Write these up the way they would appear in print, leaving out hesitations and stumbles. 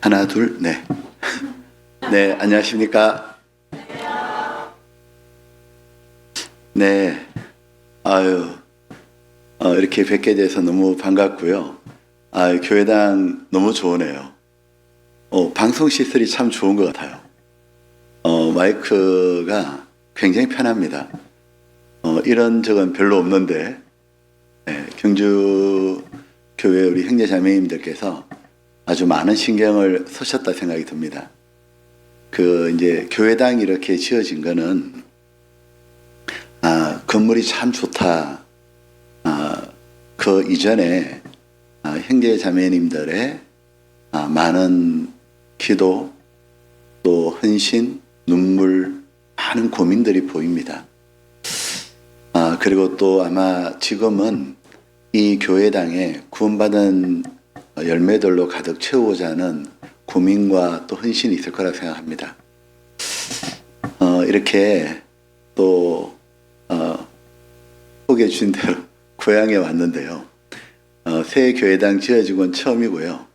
하나, 둘, 네. 네, 안녕하십니까? 네, 아유, 이렇게 뵙게 돼서 너무 반갑고요. 교회당 너무 좋으네요. 방송 시설이 참 좋은 것 같아요. 마이크가 굉장히 편합니다. 이런 적은 별로 없는데, 네, 경주 교회 우리 형제 자매님들께서 아주 많은 신경을 쓰셨다 생각이 듭니다. 이제 교회당이 이렇게 지어진 거는, 건물이 참 좋다. 그 이전에 형제 자매님들의 많은 기도, 또 헌신, 눈물, 많은 고민들이 보입니다. 그리고 또 아마 지금은 이 교회당에 구원받은 열매들로 가득 채우고자 하는 고민과 또 헌신이 있을 거라 생각합니다. 이렇게 또 소개해 주신 대로 고향에 왔는데요. 새 교회당 지어지곤 처음이고요.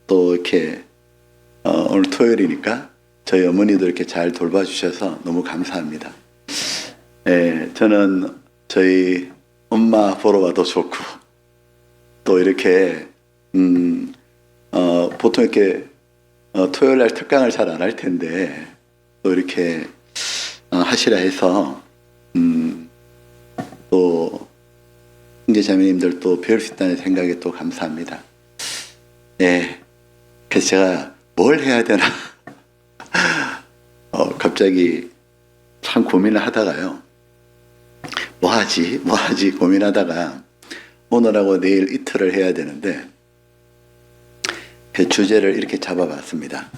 또 이렇게 오늘 토요일이니까 저희 어머니도 이렇게 잘 돌봐주셔서 너무 감사합니다. 저는 저희 엄마 보러 와도 좋고, 또 이렇게 보통 이렇게 토요일 날 특강을 잘 안 할 텐데 또 이렇게 하시라 해서 또 형제 자매님들 또 배울 수 있다는 생각에 또 감사합니다. 그래서 제가 뭘 해야 되나 갑자기 참 고민을 하다가요. 뭐 하지 고민하다가 오늘하고 내일 이틀을 해야 되는데 그 주제를 이렇게 잡아봤습니다.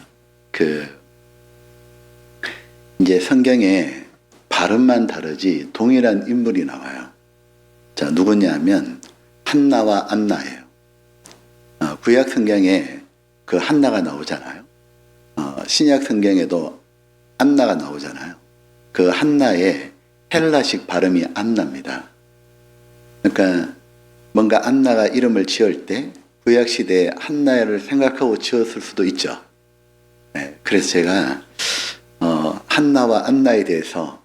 이제 성경에 발음만 다르지 동일한 인물이 나와요. 자, 누구냐 하면 한나와 안나예요. 구약 성경에 그 한나가 나오잖아요. 신약 성경에도 안나가 나오잖아요. 그 한나의 헬라식 발음이 안나입니다. 그러니까 뭔가 안나가 이름을 지을 때 구약 시대에 한나를 생각하고 지었을 수도 있죠. 그래서 제가 한나와 안나에 대해서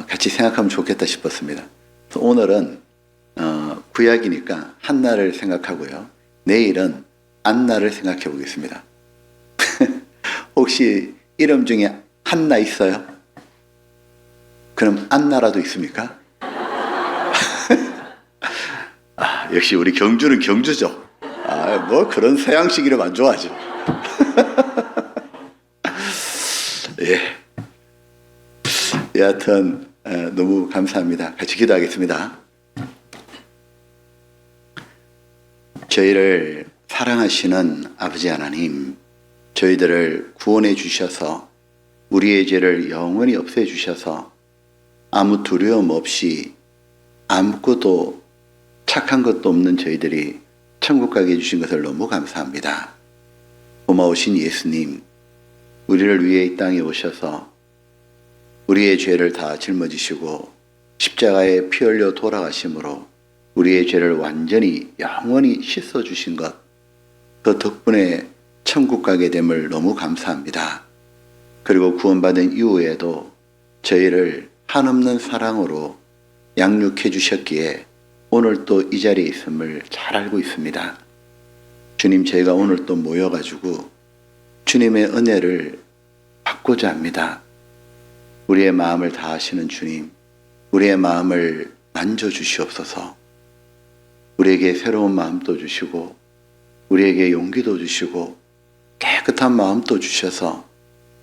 같이 생각하면 좋겠다 싶었습니다. 그래서 오늘은 구약이니까 한나를 생각하고요. 내일은 안나를 생각해 보겠습니다. 혹시 이름 중에 한나 있어요? 그럼 안나라도 있습니까? 역시 우리 경주는 경주죠. 뭐 그런 서양식 이름 안 좋아하죠. 여하튼 너무 감사합니다. 같이 기도하겠습니다. 저희를 사랑하시는 아버지 하나님, 저희들을 구원해 주셔서 우리의 죄를 영원히 없애 주셔서 아무 두려움 없이 아무것도 착한 것도 없는 저희들이 천국 가게 해주신 것을 너무 감사합니다. 고마우신 예수님, 우리를 위해 이 땅에 오셔서 우리의 죄를 다 짊어지시고 십자가에 피 흘려 돌아가심으로 우리의 죄를 완전히 영원히 씻어주신 것, 그 덕분에 천국 가게 됨을 너무 감사합니다. 그리고 구원받은 이후에도 저희를 한없는 사랑으로 양육해 주셨기에 오늘 또 이 자리에 있음을 잘 알고 있습니다. 주님, 저희가 오늘 또 모여가지고 주님의 은혜를 받고자 합니다. 우리의 마음을 다하시는 주님, 우리의 마음을 만져주시옵소서. 우리에게 새로운 마음도 주시고 우리에게 용기도 주시고 깨끗한 마음도 주셔서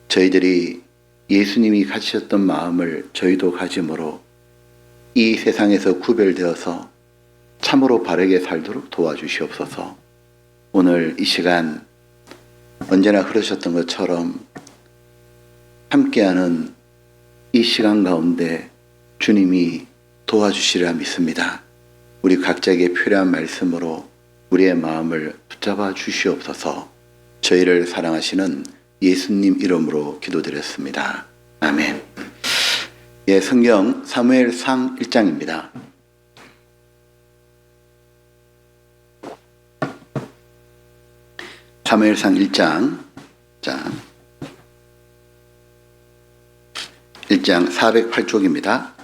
저희들이 예수님이 가지셨던 마음을 저희도 가짐으로 이 세상에서 구별되어서 참으로 바르게 살도록 도와주시옵소서. 오늘 이 시간 언제나 흐르셨던 것처럼 함께하는 이 시간 가운데 주님이 도와주시리라 믿습니다. 우리 각자에게 필요한 말씀으로 우리의 마음을 붙잡아 주시옵소서. 저희를 사랑하시는 예수님 이름으로 기도드렸습니다. 아멘. 성경 사무엘상 1장입니다. 사무엘상 1장, 자, 1장 408쪽입니다.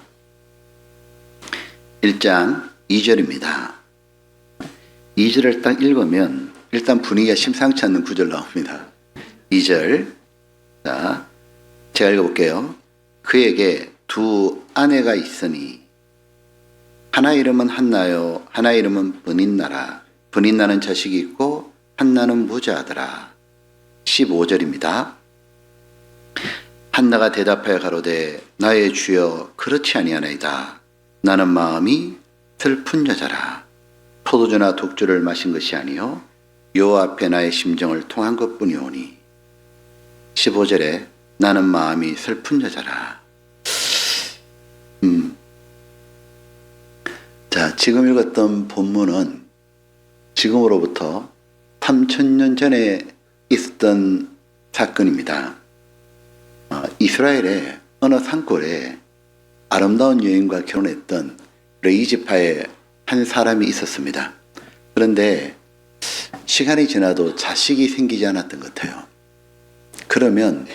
1장 2절입니다. 2절을 딱 읽으면 일단 분위기가 심상치 않는 구절 나옵니다. 2절, 자, 제가 읽어볼게요. 그에게 두 아내가 있으니 하나 이름은 한나요, 하나 이름은 브닌나라. 브닌나는 자식이 있고 한나는 무자하더라. 15절입니다. 한나가 대답하여 가로되 나의 주여 그렇지 아니하나이다. 나는 마음이 슬픈 여자라. 포도주나 독주를 마신 것이 아니요 여호와 앞에 나의 심정을 통한 것뿐이오니. 15절에 나는 마음이 슬픈 여자라. 자, 지금 읽었던 본문은 지금으로부터 3000년 전에 있었던 사건입니다. 이스라엘의 어느 산골에 아름다운 여인과 결혼했던 레이지파의 한 사람이 있었습니다. 그런데 시간이 지나도 자식이 생기지 않았던 것 같아요. 그러면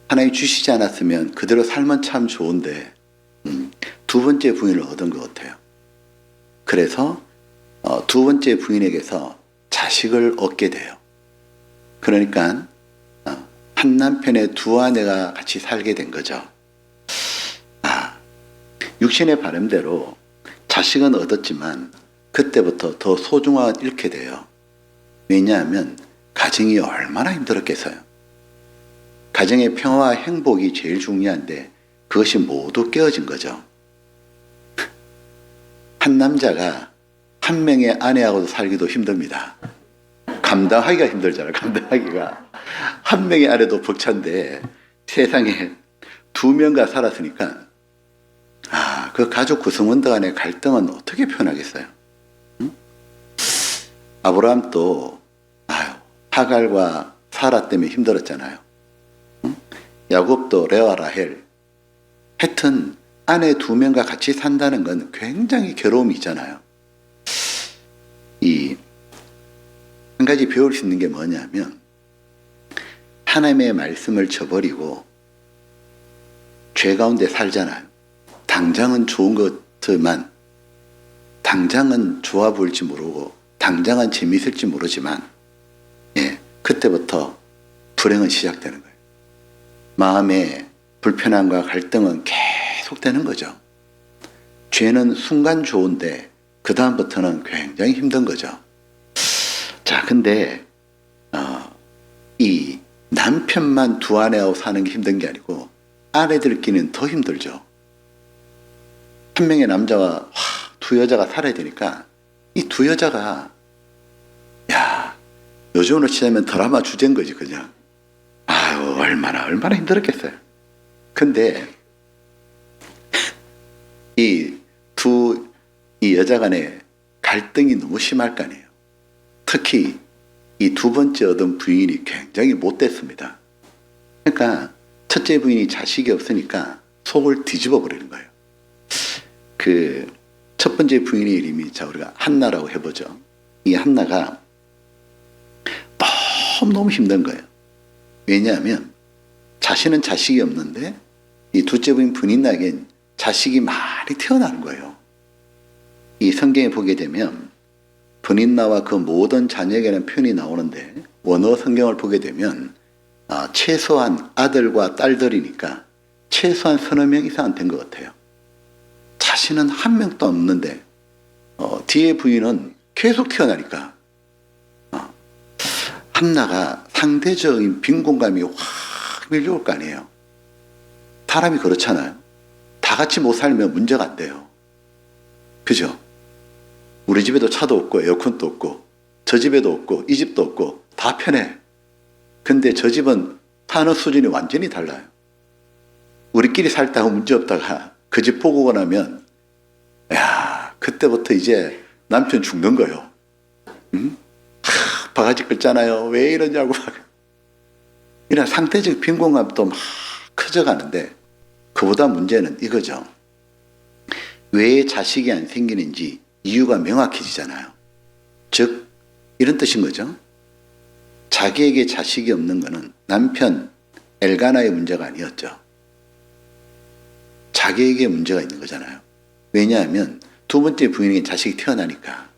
하나님 주시지 않았으면 그대로 살면 참 좋은데 두 번째 부인을 얻은 것 같아요. 그래서 두 번째 부인에게서 자식을 얻게 돼요. 그러니까 한 남편의 두 아내가 같이 살게 된 거죠. 육신의 바람대로 자식은 얻었지만 그때부터 더 소중함을 잃게 돼요. 왜냐하면 가정이 얼마나 힘들었겠어요. 가정의 평화와 행복이 제일 중요한데 그것이 모두 깨어진 거죠. 한 남자가 한 명의 아내하고도 살기도 힘듭니다. 감당하기가 힘들잖아요. 감당하기가. 한 명의 아내도 벅찬데 세상에 두 명과 살았으니까 그 가족 구성원들 간의 갈등은 어떻게 표현하겠어요? 아브라함도 하갈과 사라 때문에 힘들었잖아요. 야곱도 레와 라헬. 하여튼 아내 두 명과 같이 산다는 건 굉장히 괴로움이 있잖아요. 한 가지 배울 수 있는 게 뭐냐면 하나님의 말씀을 저버리고 죄 가운데 살잖아요. 당장은 좋은 것들만, 당장은 좋아 보일지 모르고 당장은 재미있을지 모르지만 그때부터 불행은 시작되는 거예요. 마음의 불편함과 갈등은 계속되는 거죠. 죄는 순간 좋은데 그 다음부터는 굉장히 힘든 거죠. 자, 근데 이 남편만 두 아내하고 사는 게 힘든 게 아니고 아내들끼리는 더 힘들죠. 한 명의 남자와 두 여자가 살아야 되니까 이 두 여자가 요즘으로 치자면 드라마 주제인 거지 그냥. 얼마나 힘들었겠어요. 근데 이 여자 간의 갈등이 너무 심할 거 아니에요. 특히 이 두 번째 얻은 부인이 굉장히 못됐습니다. 그러니까 첫째 부인이 자식이 없으니까 속을 뒤집어 버리는 거예요. 그 첫 번째 부인의 이름이 우리가 한나라고 해보죠. 이 한나가 너무 힘든 거예요. 왜냐하면 자신은 자식이 없는데 이 둘째 부인 브닌나에겐 자식이 많이 태어나는 거예요. 이 성경에 보게 되면 브닌나와 그 모든 자녀에게는 표현이 나오는데 원어 성경을 보게 되면 최소한 아들과 딸들이니까 최소한 서너 명 이상은 된 것 같아요. 자신은 한 명도 없는데 뒤에 부인은 계속 태어나니까 한나가 상대적인 빈곤감이 확 밀려올 거 아니에요. 사람이 그렇잖아요. 다 같이 못 살면 문제가 안 돼요. 그죠? 우리 집에도 차도 없고 에어컨도 없고 저 집에도 없고 이 집도 없고 다 편해. 근데 저 집은 사는 수준이 완전히 달라요. 우리끼리 살다가 문제 없다가 그 집 보고 나면 그때부터 이제 남편 죽는 거예요. 바가지 긁잖아요. 왜 이러냐고. 이런 상대적 빈곤감도 막 커져가는데 그보다 문제는 이거죠. 왜 자식이 안 생기는지 이유가 명확해지잖아요. 즉 이런 뜻인 거죠. 자기에게 자식이 없는 것은 남편 엘가나의 문제가 아니었죠. 자기에게 문제가 있는 거잖아요. 왜냐하면 두 번째 부인에게 자식이 태어나니까.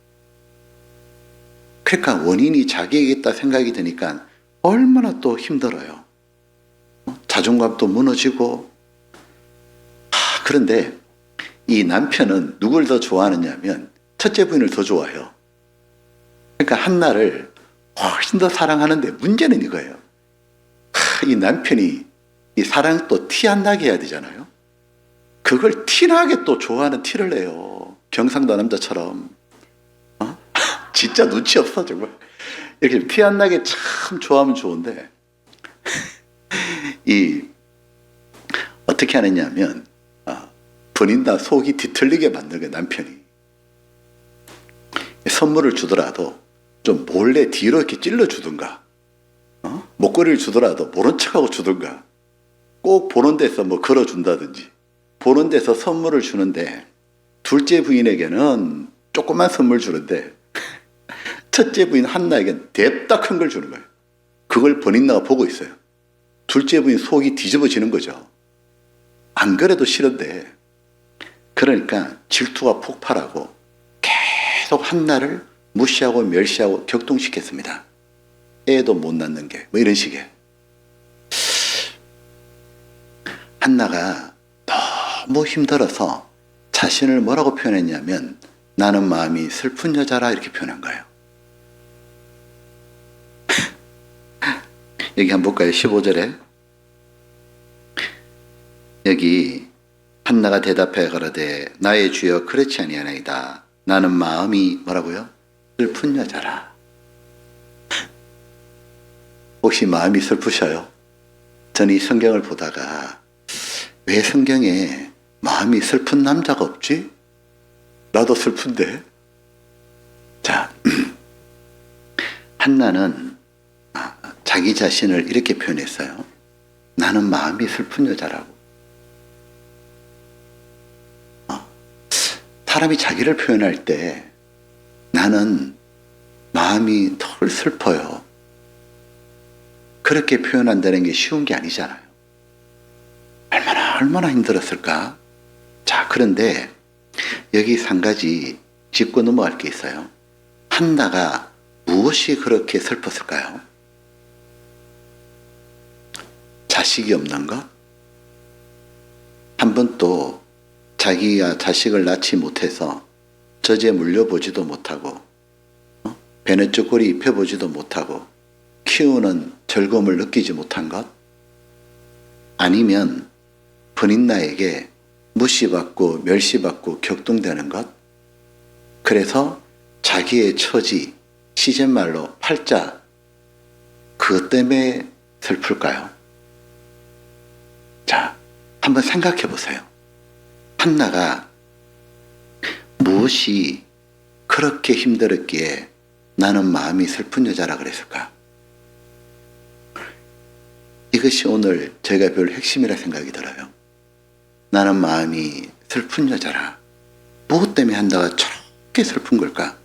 그러니까 원인이 자기에게 있다 생각이 드니까 얼마나 또 힘들어요. 자존감도 무너지고. 그런데 이 남편은 누굴 더 좋아하느냐 하면 첫째 부인을 더 좋아해요. 그러니까 한나를 훨씬 더 사랑하는데 문제는 이거예요. 이 남편이 이 사랑 또 티 안 나게 해야 되잖아요. 그걸 티나게 또 좋아하는 티를 내요. 경상도 남자처럼. 진짜 눈치 없어 정말. 이렇게 티 안 나게 참 좋아하면 좋은데 어떻게 하느냐 하면 본인 속이 뒤틀리게 만든 거예요. 남편이. 선물을 주더라도 좀 몰래 뒤로 이렇게 찔러주든가, 목걸이를 주더라도 모른 척하고 주든가, 꼭 보는 데서 뭐 걸어준다든지, 보는 데서 선물을 주는데 둘째 부인에게는 조그만 선물 주는데 첫째 부인 한나에게는 냅다 큰 걸 주는 거예요. 그걸 본인나가 보고 있어요. 둘째 부인 속이 뒤집어지는 거죠. 안 그래도 싫은데. 그러니까 질투가 폭발하고 계속 한나를 무시하고 멸시하고 격동시켰습니다. 애도 못 낳는 게 뭐 이런 식의. 한나가 너무 힘들어서 자신을 뭐라고 표현했냐면 나는 마음이 슬픈 여자라 이렇게 표현한 거예요. 여기 한번 볼까요? 15절에 여기 한나가 대답해 가로되 나의 주여 그렇지 아니하나이다. 나는 마음이 뭐라고요? 슬픈 여자라. 혹시 마음이 슬프셔요? 저는 이 성경을 보다가 왜 성경에 마음이 슬픈 남자가 없지? 나도 슬픈데. 자, 한나는 자기 자신을 이렇게 표현했어요. 나는 마음이 슬픈 여자라고. 사람이 자기를 표현할 때 나는 마음이 덜 슬퍼요. 그렇게 표현한다는 게 쉬운 게 아니잖아요. 얼마나 힘들었을까? 자, 그런데 여기 한 가지 짚고 넘어갈 게 있어요. 한나가 무엇이 그렇게 슬펐을까요? 자식이 없는 것? 한 번도 자기가 자식을 낳지 못해서 젖에 물려보지도 못하고 배냇저고리 입혀보지도 못하고 키우는 즐거움을 느끼지 못한 것? 아니면 본인나에게 무시받고 멸시받고 격동되는 것? 그래서 자기의 처지, 시쳇말로 팔자, 그것 때문에 슬플까요? 자, 한번 생각해 보세요. 한나가 무엇이 그렇게 힘들었기에 나는 마음이 슬픈 여자라 그랬을까? 이것이 오늘 제가 별 핵심이라 생각이 들어요. 나는 마음이 슬픈 여자라. 무엇 때문에 한나가 저렇게 슬픈 걸까?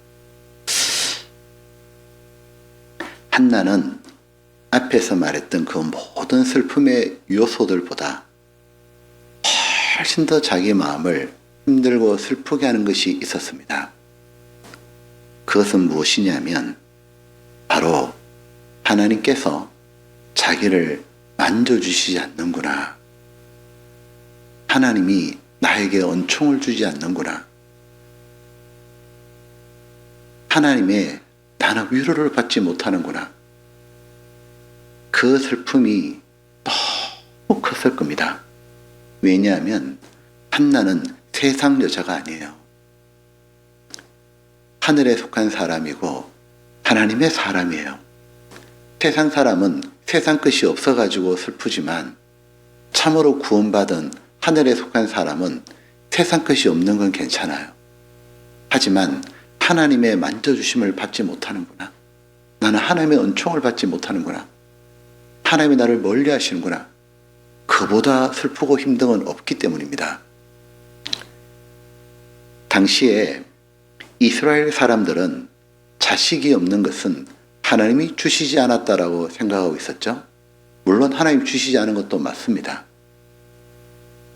한나는 앞에서 말했던 그 모든 슬픔의 요소들보다 훨씬 더 자기 마음을 힘들고 슬프게 하는 것이 있었습니다. 그것은 무엇이냐면 바로 하나님께서 자기를 만져주시지 않는구나. 하나님이 나에게 은총을 주지 않는구나. 하나님의 나는 위로를 받지 못하는구나. 그 슬픔이 너무 컸을 겁니다. 왜냐하면 한나는 세상 여자가 아니에요. 하늘에 속한 사람이고 하나님의 사람이에요. 세상 사람은 세상 것이 없어가지고 슬프지만 참으로 구원받은 하늘에 속한 사람은 세상 것이 없는 건 괜찮아요. 하지만 하나님의 만져주심을 받지 못하는구나. 나는 하나님의 은총을 받지 못하는구나. 하나님이 나를 멀리 하시는구나. 그보다 슬프고 힘든 건 없기 때문입니다. 당시에 이스라엘 사람들은 자식이 없는 것은 하나님이 주시지 않았다라고 생각하고 있었죠. 물론 하나님 주시지 않은 것도 맞습니다.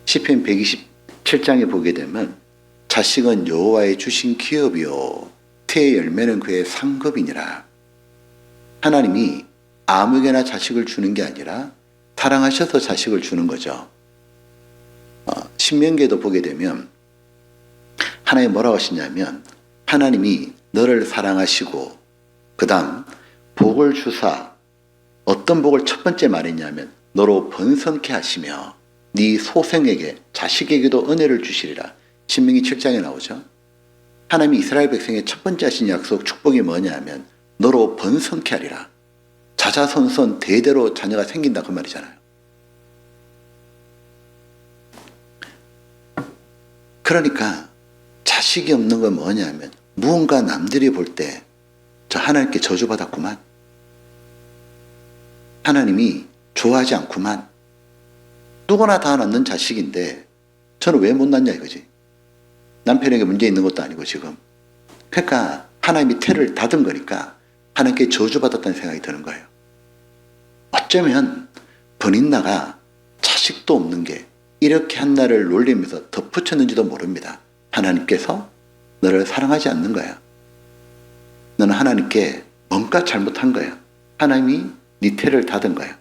시편 127장에 보게 되면 자식은 여호와의 주신 기업이요 태의 열매는 그의 상급이니라. 하나님이 아무에게나 자식을 주는 게 아니라 사랑하셔서 자식을 주는 거죠. 신명기에도 보게 되면 하나님이 뭐라고 하시냐면 하나님이 너를 사랑하시고 그 다음 복을 주사 어떤 복을 첫 번째 말했냐면 너로 번성케 하시며 네 소생에게 자식에게도 은혜를 주시리라. 신명기 7장에 나오죠. 하나님이 이스라엘 백성의 첫 번째 하신 약속 축복이 뭐냐면 너로 번성케 하리라. 자자손손 대대로 자녀가 생긴다 그 말이잖아요. 그러니까 자식이 없는 건 뭐냐면 무언가 남들이 볼 때 저 하나님께 저주받았구만. 하나님이 좋아하지 않구만. 누구나 다 낳는 자식인데 저는 왜 못 낳냐 이거지. 남편에게 문제 있는 것도 아니고 지금. 그러니까 하나님이 태를 닫은 거니까 하나님께 저주받았다는 생각이 드는 거예요. 어쩌면 번인나가 자식도 없는 게 이렇게 한나를 놀리면서 덧붙였는지도 모릅니다. 하나님께서 너를 사랑하지 않는 거야. 너는 하나님께 뭔가 잘못한 거야. 하나님이 네 태를 닫은 거야.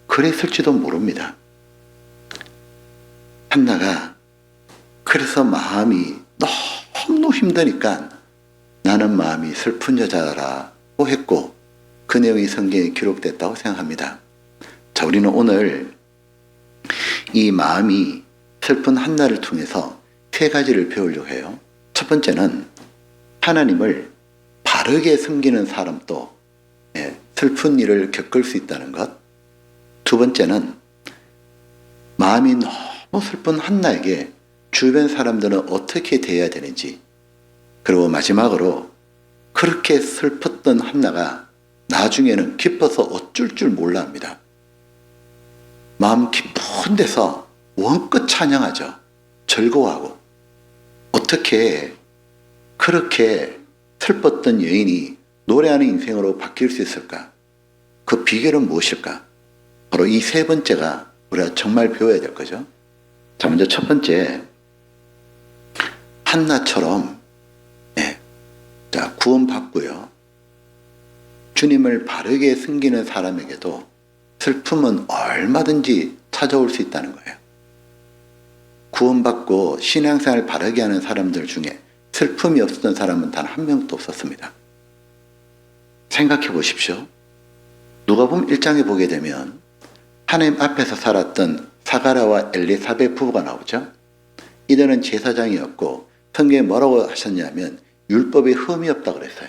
그랬을지도 모릅니다. 한나가 그래서 마음이 너무 힘드니까 나는 마음이 슬픈 여자라고 했고 그 내용이 성경에 기록됐다고 생각합니다. 자, 우리는 오늘 이 마음이 슬픈 한나를 통해서 세 가지를 배우려고 해요. 첫 번째는 하나님을 바르게 섬기는 사람도 슬픈 일을 겪을 수 있다는 것. 두 번째는 마음이 너무 슬픈 한나에게 주변 사람들은 어떻게 대해야 되는지. 그리고 마지막으로 그렇게 슬펐던 한나가 나중에는 기뻐서 어쩔 줄 몰라 합니다. 마음 깊은 데서 원껏 찬양하죠. 즐거워하고. 어떻게 그렇게 슬펐던 여인이 노래하는 인생으로 바뀔 수 있을까? 그 비결은 무엇일까? 바로 이 세 번째가 우리가 정말 배워야 될 거죠. 자, 먼저 첫 번째, 한나처럼 구원받고요. 주님을 바르게 섬기는 사람에게도 슬픔은 얼마든지 찾아올 수 있다는 거예요. 구원받고 신앙생활을 바르게 하는 사람들 중에 슬픔이 없었던 사람은 단 한 명도 없었습니다. 생각해 보십시오. 누가복음 1장에 보게 되면 하나님 앞에서 살았던 사가랴와 엘리사벳 부부가 나오죠. 이들은 제사장이었고 성경에 뭐라고 하셨냐면 율법에 흠이 없다고 그랬어요.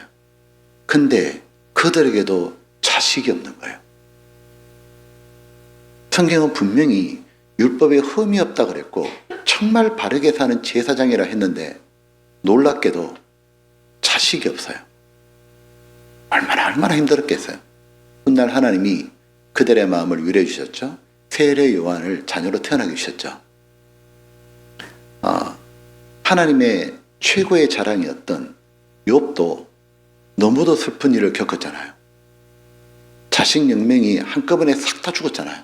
근데 그들에게도 자식이 없는 거예요. 성경은 분명히 율법에 흠이 없다고 그랬고 정말 바르게 사는 제사장이라 했는데 놀랍게도 자식이 없어요. 얼마나 힘들었겠어요. 훗날 하나님이 그들의 마음을 위로해 주셨죠. 세례 요한을 자녀로 태어나게 주셨죠. 하나님의 최고의 자랑이었던 욥도 너무도 슬픈 일을 겪었잖아요. 자식 0명이 한꺼번에 싹 다 죽었잖아요.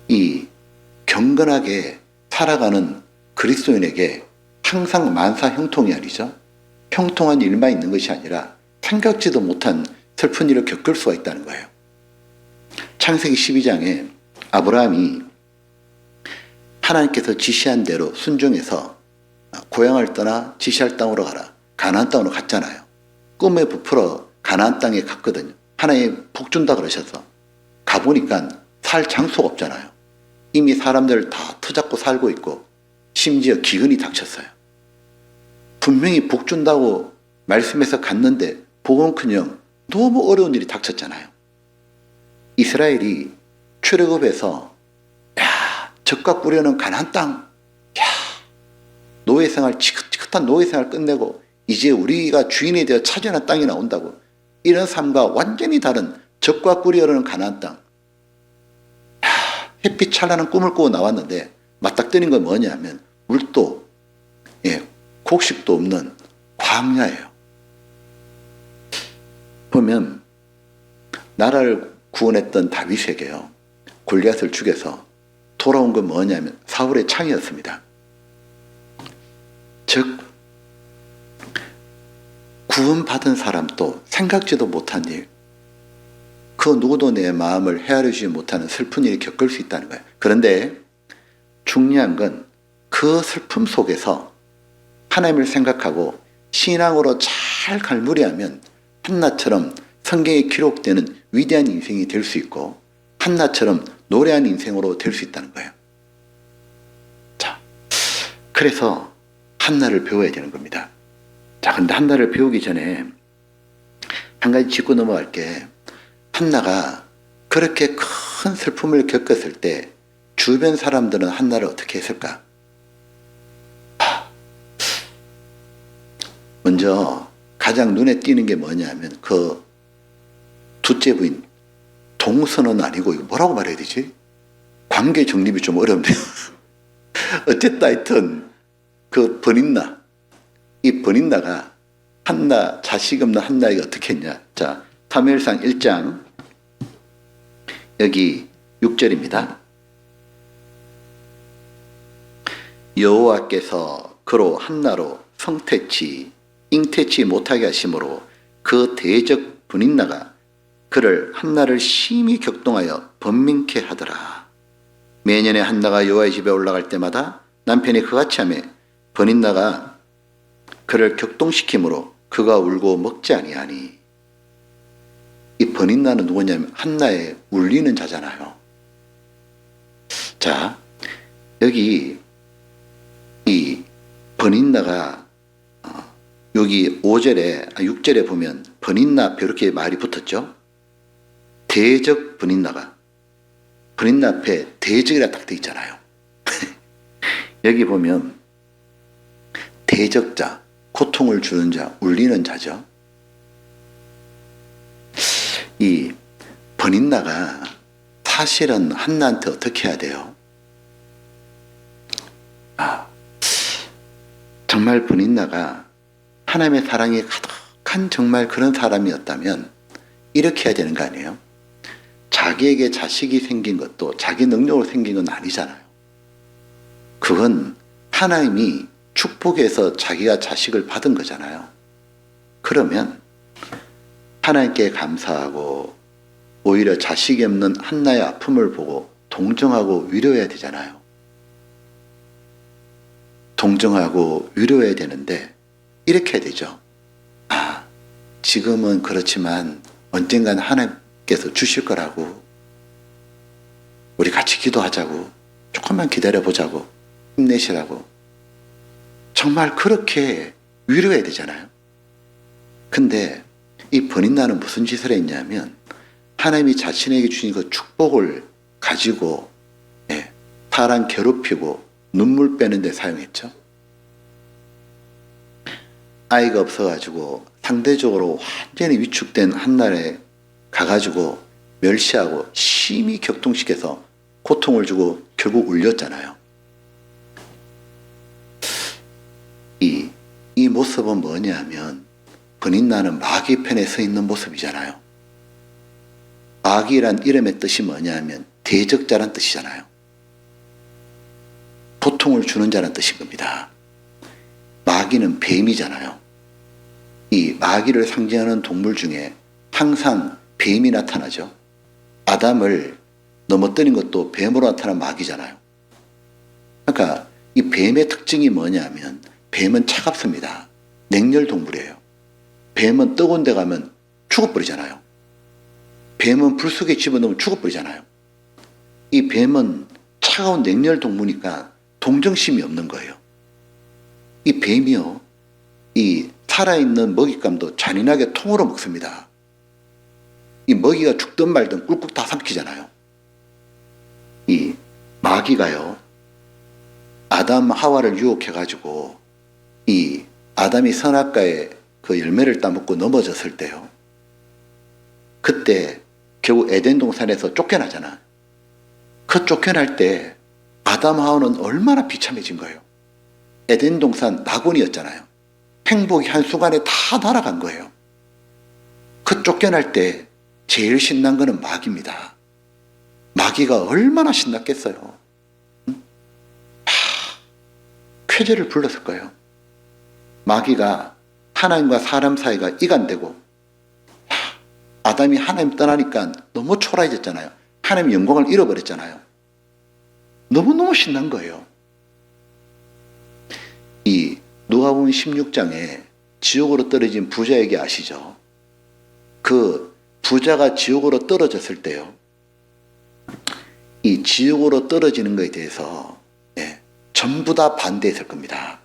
이 경건하게 살아가는 그리스도인에게 항상 만사 형통이 아니죠. 형통한 일만 있는 것이 아니라 생각지도 못한 슬픈 일을 겪을 수가 있다는 거예요. 창세기 12장에 아브라함이 하나님께서 지시한 대로 순종해서 고향을 떠나 지시할 땅으로 가라. 가나안 땅으로 갔잖아요. 꿈에 부풀어 가나안 땅에 갔거든요. 하나님 복 준다 그러셔서 가보니까 살 장소가 없잖아요. 이미 사람들 다 터잡고 살고 있고 심지어 기근이 닥쳤어요. 분명히 복 준다고 말씀해서 갔는데 복은커녕 너무 어려운 일이 닥쳤잖아요. 이스라엘이 출애굽해서 젖과 꿀이는 가나안 땅, 노예생활 지긋지긋한 노예생활 끝내고 이제 우리가 주인이 되어 차지하는 땅이 나온다고. 이런 삶과 완전히 다른 젖과 꿀이 흐르는 가나안 땅. 햇빛 찬란한 꿈을 꾸고 나왔는데 맞닥뜨린 건 뭐냐면 물도 곡식도 없는 광야예요. 보면 나라를 구원했던 다윗에게요, 골리앗을 죽여서 돌아온 건 뭐냐면 사울의 창이었습니다. 즉 구원받은 사람도 생각지도 못한 일, 그 누구도 내 마음을 헤아려주지 못하는 슬픈 일이 겪을 수 있다는 거예요. 그런데 중요한 건 그 슬픔 속에서 하나님을 생각하고 신앙으로 잘 갈무리하면 한나처럼 성경에 기록되는 위대한 인생이 될 수 있고 한나처럼 노래한 인생으로 될 수 있다는 거예요. 자, 그래서 한나를 배워야 되는 겁니다. 자, 근데 한나를 배우기 전에 한 가지 짚고 넘어갈게. 한나가 그렇게 큰 슬픔을 겪었을 때 주변 사람들은 한나를 어떻게 했을까? 먼저 가장 눈에 띄는 게 뭐냐면 그 둘째 부인, 동서는 아니고 이거 뭐라고 말해야 되지? 관계 정립이 좀 어렵네요. 어쨌든 하여튼 그 버닌나, 이 버닌나가 한나, 자식 없는 한나에게 어떻게 했냐. 자, 사무엘상 1장 여기 6절입니다. 여호와께서 그로 한나로 성태치 잉태치 못하게 하심으로 그 대적 분인나가 그를 한나를 심히 격동하여 번민케 하더라. 매년에 한나가 여호와의 집에 올라갈 때마다 남편이 그같이 하며 번인나가 그를 격동시키므로 그가 울고 먹지 아니하니. 이 번인나는 누구냐면 한나의 울리는 자잖아요. 자, 여기 이 번인나가 여기 5절에 6절에 보면 번인나 앞에 이렇게 말이 붙었죠. 대적 번인나가, 번인나 앞에 대적이라 딱 돼 있잖아요. 여기 보면 대적자, 고통을 주는 자, 울리는 자죠. 이 번인나가 사실은 한나한테 어떻게 해야 돼요? 정말 번인나가 하나님의 사랑이 가득한 정말 그런 사람이었다면 이렇게 해야 되는 거 아니에요? 자기에게 자식이 생긴 것도 자기 능력으로 생긴 건 아니잖아요. 그건 하나님이 축복해서 자기가 자식을 받은 거잖아요. 그러면 하나님께 감사하고 오히려 자식이 없는 한나의 아픔을 보고 동정하고 위로해야 되잖아요. 동정하고 위로해야 되는데 이렇게 해야 되죠. 지금은 그렇지만 언젠간 하나님께서 주실 거라고, 우리 같이 기도하자고, 조금만 기다려보자고, 힘내시라고. 정말 그렇게 위로해야 되잖아요. 근데 이 번인나는 무슨 짓을 했냐면 하나님이 자신에게 주신 그 축복을 가지고 사람 괴롭히고 눈물 빼는 데 사용했죠. 아이가 없어가지고 상대적으로 완전히 위축된 한날에 가가지고 멸시하고 심히 격동시켜서 고통을 주고 결국 울렸잖아요. 이 모습은 뭐냐면 번인나는 마귀 편에 서 있는 모습이잖아요. 마귀란 이름의 뜻이 뭐냐면 대적자란 뜻이잖아요. 고통을 주는 자란 뜻인 겁니다. 마귀는 뱀이잖아요. 이 마귀를 상징하는 동물 중에 항상 뱀이 나타나죠. 아담을 넘어뜨린 것도 뱀으로 나타난 마귀잖아요. 그러니까 이 뱀의 특징이 뭐냐면 뱀은 차갑습니다. 냉열 동물이에요. 뱀은 뜨거운 데 가면 죽어버리잖아요. 뱀은 불 속에 집어넣으면 죽어버리잖아요. 이 뱀은 차가운 냉열 동물이니까 동정심이 없는 거예요. 이 뱀이요, 이 살아있는 먹잇감도 잔인하게 통으로 먹습니다. 이 먹이가 죽든 말든 꿀꺽 다 삼키잖아요. 이 마귀가요, 아담 하와를 유혹해가지고 이 아담이 선악과의 그 열매를 따먹고 넘어졌을 때요, 그때 결국 에덴 동산에서 쫓겨나잖아. 그 쫓겨날 때 아담 하와는 얼마나 비참해진 거예요. 에덴 동산 낙원이었잖아요. 행복이 한순간에 다 날아간 거예요. 그 쫓겨날 때 제일 신난 거는 마귀입니다. 마귀가 얼마나 신났겠어요. 쾌재를 불렀을 거예요. 마귀가 하나님과 사람 사이가 이간되고, 아담이 하나님 떠나니까 너무 초라해졌잖아요. 하나님의 영광을 잃어버렸잖아요. 너무너무 신난 거예요. 이 누가복음 16장에 지옥으로 떨어진 부자 얘기 아시죠? 그 부자가 지옥으로 떨어졌을 때요, 이 지옥으로 떨어지는 것에 대해서 전부 다 반대했을 겁니다.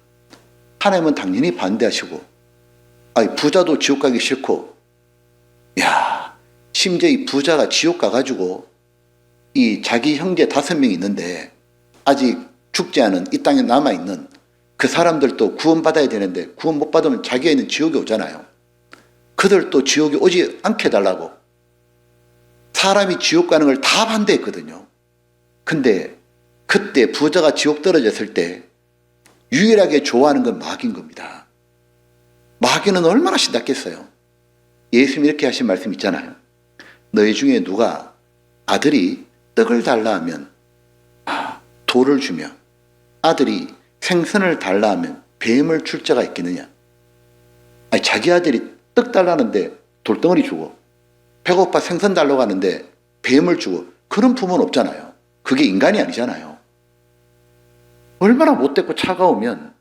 하나님은 당연히 반대하시고, 부자도 지옥 가기 싫고, 심지어 이 부자가 지옥 가가지고 이 자기 형제 5명 있는데 아직 죽지 않은 이 땅에 남아있는 그 사람들도 구원받아야 되는데 구원 못 받으면 자기가 있는 지옥에 오잖아요. 그들도 지옥에 오지 않게 해달라고 사람이 지옥 가는 걸 다 반대했거든요. 근데 그때 부자가 지옥 떨어졌을 때 유일하게 좋아하는 건 마귀인 겁니다. 마귀는 얼마나 신났겠어요. 예수님이 이렇게 하신 말씀 있잖아요. 너희 중에 누가 아들이 떡을 달라 하면 돌을 주며, 아들이 생선을 달라 하면 뱀을 줄 자가 있겠느냐. 자기 아들이 떡 달라는데 돌덩어리 주고, 배고파 생선 달라고 하는데 뱀을 주고, 그런 부모는 없잖아요. 그게 인간이 아니잖아요. 얼마나 못됐고 차가우면,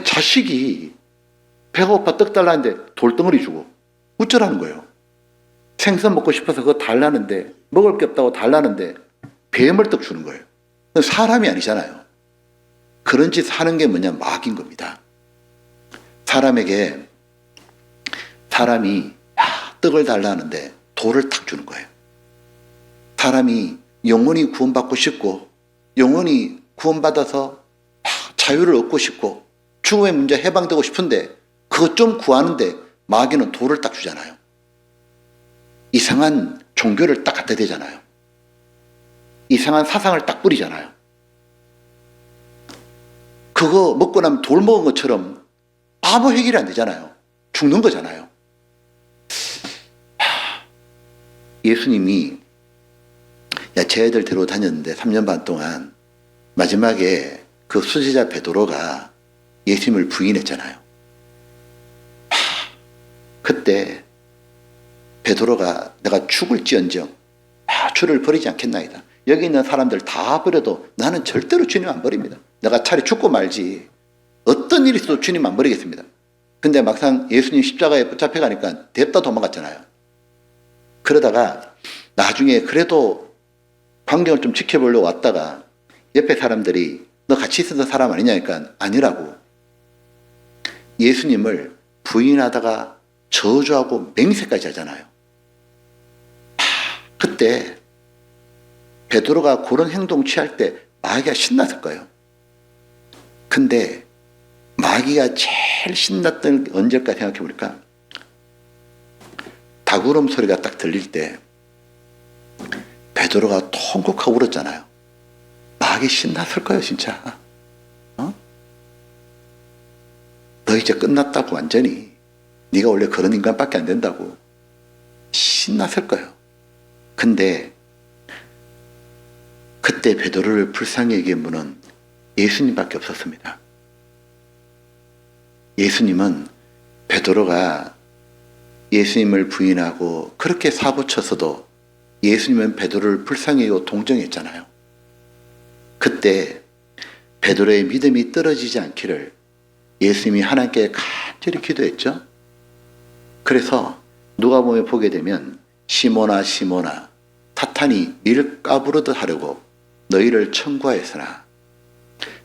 자식이 배고파 떡 달라는데 돌덩어리 주고 어쩌라는 거예요. 생선 먹고 싶어서 그거 달라는데, 먹을 게 없다고 달라는데 뱀을 떡 주는 거예요. 사람이 아니잖아요. 그런 짓 하는 게 뭐냐, 마귀인 겁니다. 사람에게 사람이 떡을 달라 하는데 돌을 탁 주는 거예요. 사람이 영원히 구원받고 싶고, 영원히 구원받아서 자유를 얻고 싶고, 죽음의 문제 해방되고 싶은데 그것 좀 구하는데 마귀는 돌을 딱 주잖아요. 이상한 종교를 딱 갖다 대잖아요. 이상한 사상을 딱 뿌리잖아요. 그거 먹고 나면 돌 먹은 것처럼 아무 해결이 안 되잖아요. 죽는 거잖아요. 예수님이 제 애들 데리고 다녔는데 3년 반 동안 마지막에 그 수제자 베드로가 예수님을 부인했잖아요. 그때 베드로가 내가 죽을지언정 주를 버리지 않겠나이다. 여기 있는 사람들 다 버려도 나는 절대로 주님 안 버립니다. 내가 차라리 죽고 말지 어떤 일이 있어도 주님 안 버리겠습니다. 근데 막상 예수님 십자가에 붙잡혀 가니까 냅다 도망갔잖아요. 그러다가 나중에 그래도 광경을 좀 지켜보려고 왔다가 옆에 사람들이 너 같이 있었던 사람 아니냐니까 아니라고 예수님을 부인하다가 저주하고 맹세까지 하잖아요. 그때 베드로가 그런 행동 취할 때 마귀가 신났을 거예요. 근데 마귀가 제일 신났던 게 언제일까 생각해 보니까 닭울음 소리가 딱 들릴 때 베드로가 통곡하고 울었잖아요. 마귀 신났을 거예요, 진짜. 너 이제 끝났다고 완전히. 네가 원래 그런 인간밖에 안 된다고. 신났을 거예요. 근데 그때 베드로를 불쌍히 여긴 분은 예수님밖에 없었습니다. 예수님은 베드로가 예수님을 부인하고 그렇게 사고쳤어도 예수님은 베드로를 불쌍히 여기고 동정했잖아요. 그때 베드로의 믿음이 떨어지지 않기를 예수님이 하나님께 간절히 기도했죠. 그래서 누가복음에 보게 되면 시몬아 시몬아 사탄이 니를 까부르듯 하려고 너희를 청구하였으나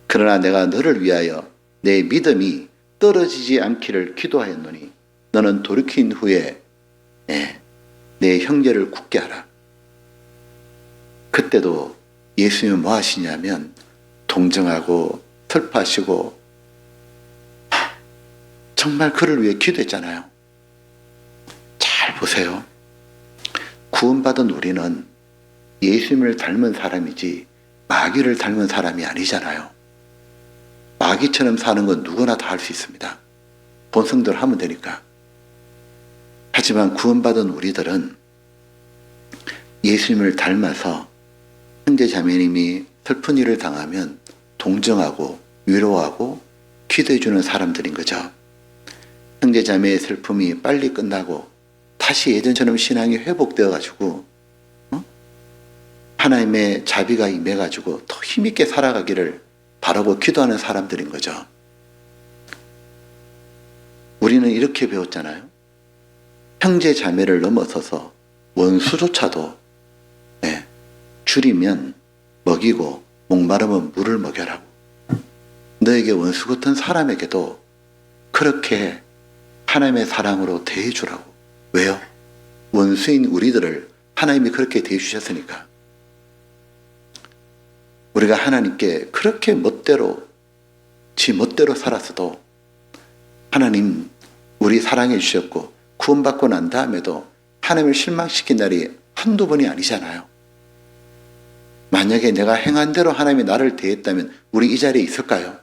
그러나 내가 너를 위하여 내 믿음이 떨어지지 않기를 기도하였노니 너는 돌이킨 후에 내 형제를 굳게 하라. 그때도 예수님은 뭐 하시냐면 동정하고 슬퍼하시고 정말 그를 위해 기도했잖아요. 잘 보세요. 구원받은 우리는 예수님을 닮은 사람이지 마귀를 닮은 사람이 아니잖아요. 마귀처럼 사는 건 누구나 다 할 수 있습니다. 본성대로 하면 되니까. 하지만 구원받은 우리들은 예수님을 닮아서 형제 자매님이 슬픈 일을 당하면 동정하고 위로하고 기도해주는 사람들인 거죠. 형제 자매의 슬픔이 빨리 끝나고 다시 예전처럼 신앙이 회복되어 가지고 하나님의 자비가 임해 가지고 더 힘있게 살아가기를 바라고 기도하는 사람들인 거죠. 우리는 이렇게 배웠잖아요. 형제 자매를 넘어서서 원수조차도 줄이면 먹이고 목마르면 물을 먹여라고. 너에게 원수 같은 사람에게도 그렇게 하나님의 사랑으로 대해주라고. 왜요? 원수인 우리들을 하나님이 그렇게 대해주셨으니까. 우리가 하나님께 그렇게 지 멋대로 살았어도 하나님 우리 사랑해 주셨고 구원받고 난 다음에도 하나님을 실망시킨 날이 한두 번이 아니잖아요. 만약에 내가 행한 대로 하나님이 나를 대했다면 우리 이 자리에 있을까요?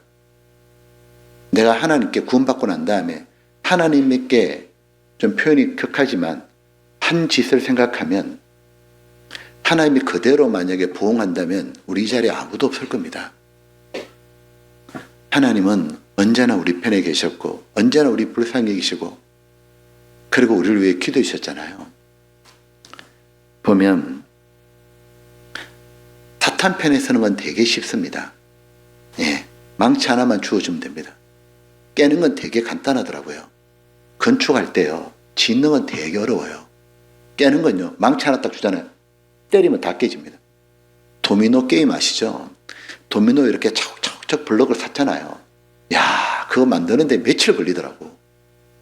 내가 하나님께 구원받고 난 다음에 하나님께 좀 표현이 격하지만 한 짓을 생각하면 하나님이 그대로 만약에 보응한다면 우리 이 자리에 아무도 없을 겁니다. 하나님은 언제나 우리 편에 계셨고 언제나 우리 불쌍히 계시고 그리고 우리를 위해 기도해 주셨잖아요. 보면 사탄 편에 서는 건 되게 쉽습니다. 망치 하나만 주어주면 됩니다. 깨는 건 되게 간단하더라고요. 건축할 때요. 짓는 건 되게 어려워요. 깨는 건요. 망치 하나 딱 주잖아요. 때리면 다 깨집니다. 도미노 게임 아시죠? 도미노 이렇게 차곡차곡 블럭을 샀잖아요. 야, 그거 만드는데 며칠 걸리더라고.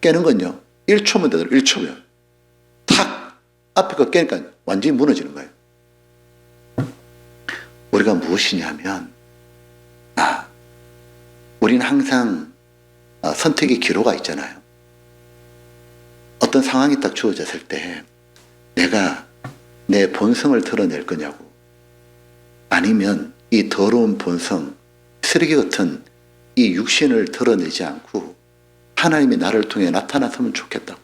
깨는 건요. 1초면 되더라고요. 1초면. 탁! 앞에 거 깨니까 완전히 무너지는 거예요. 우리가 무엇이냐 하면 우리는 항상 선택의 기로가 있잖아요. 어떤 상황이 딱 주어졌을 때 내가 내 본성을 드러낼 거냐고 아니면 이 더러운 본성, 쓰레기 같은 이 육신을 드러내지 않고 하나님이 나를 통해 나타났으면 좋겠다고.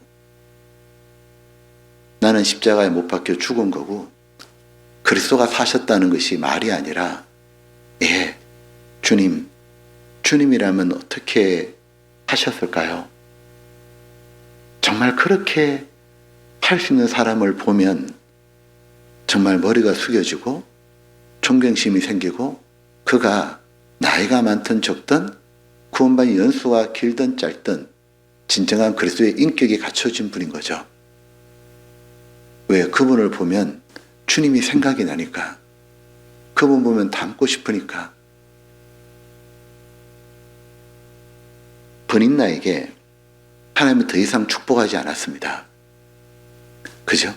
나는 십자가에 못 박혀 죽은 거고 그리스도가 사셨다는 것이 말이 아니라 주님이라면 어떻게 하셨을까요? 정말 그렇게 할 수 있는 사람을 보면 정말 머리가 숙여지고 존경심이 생기고 그가 나이가 많든 적든 구원받은 연수가 길든 짧든 진정한 그리스도의 인격이 갖춰진 분인 거죠. 왜? 그분을 보면 주님이 생각이 나니까 그분 보면 닮고 싶으니까. 버닌나에게 하나님은 더 이상 축복하지 않았습니다. 그죠?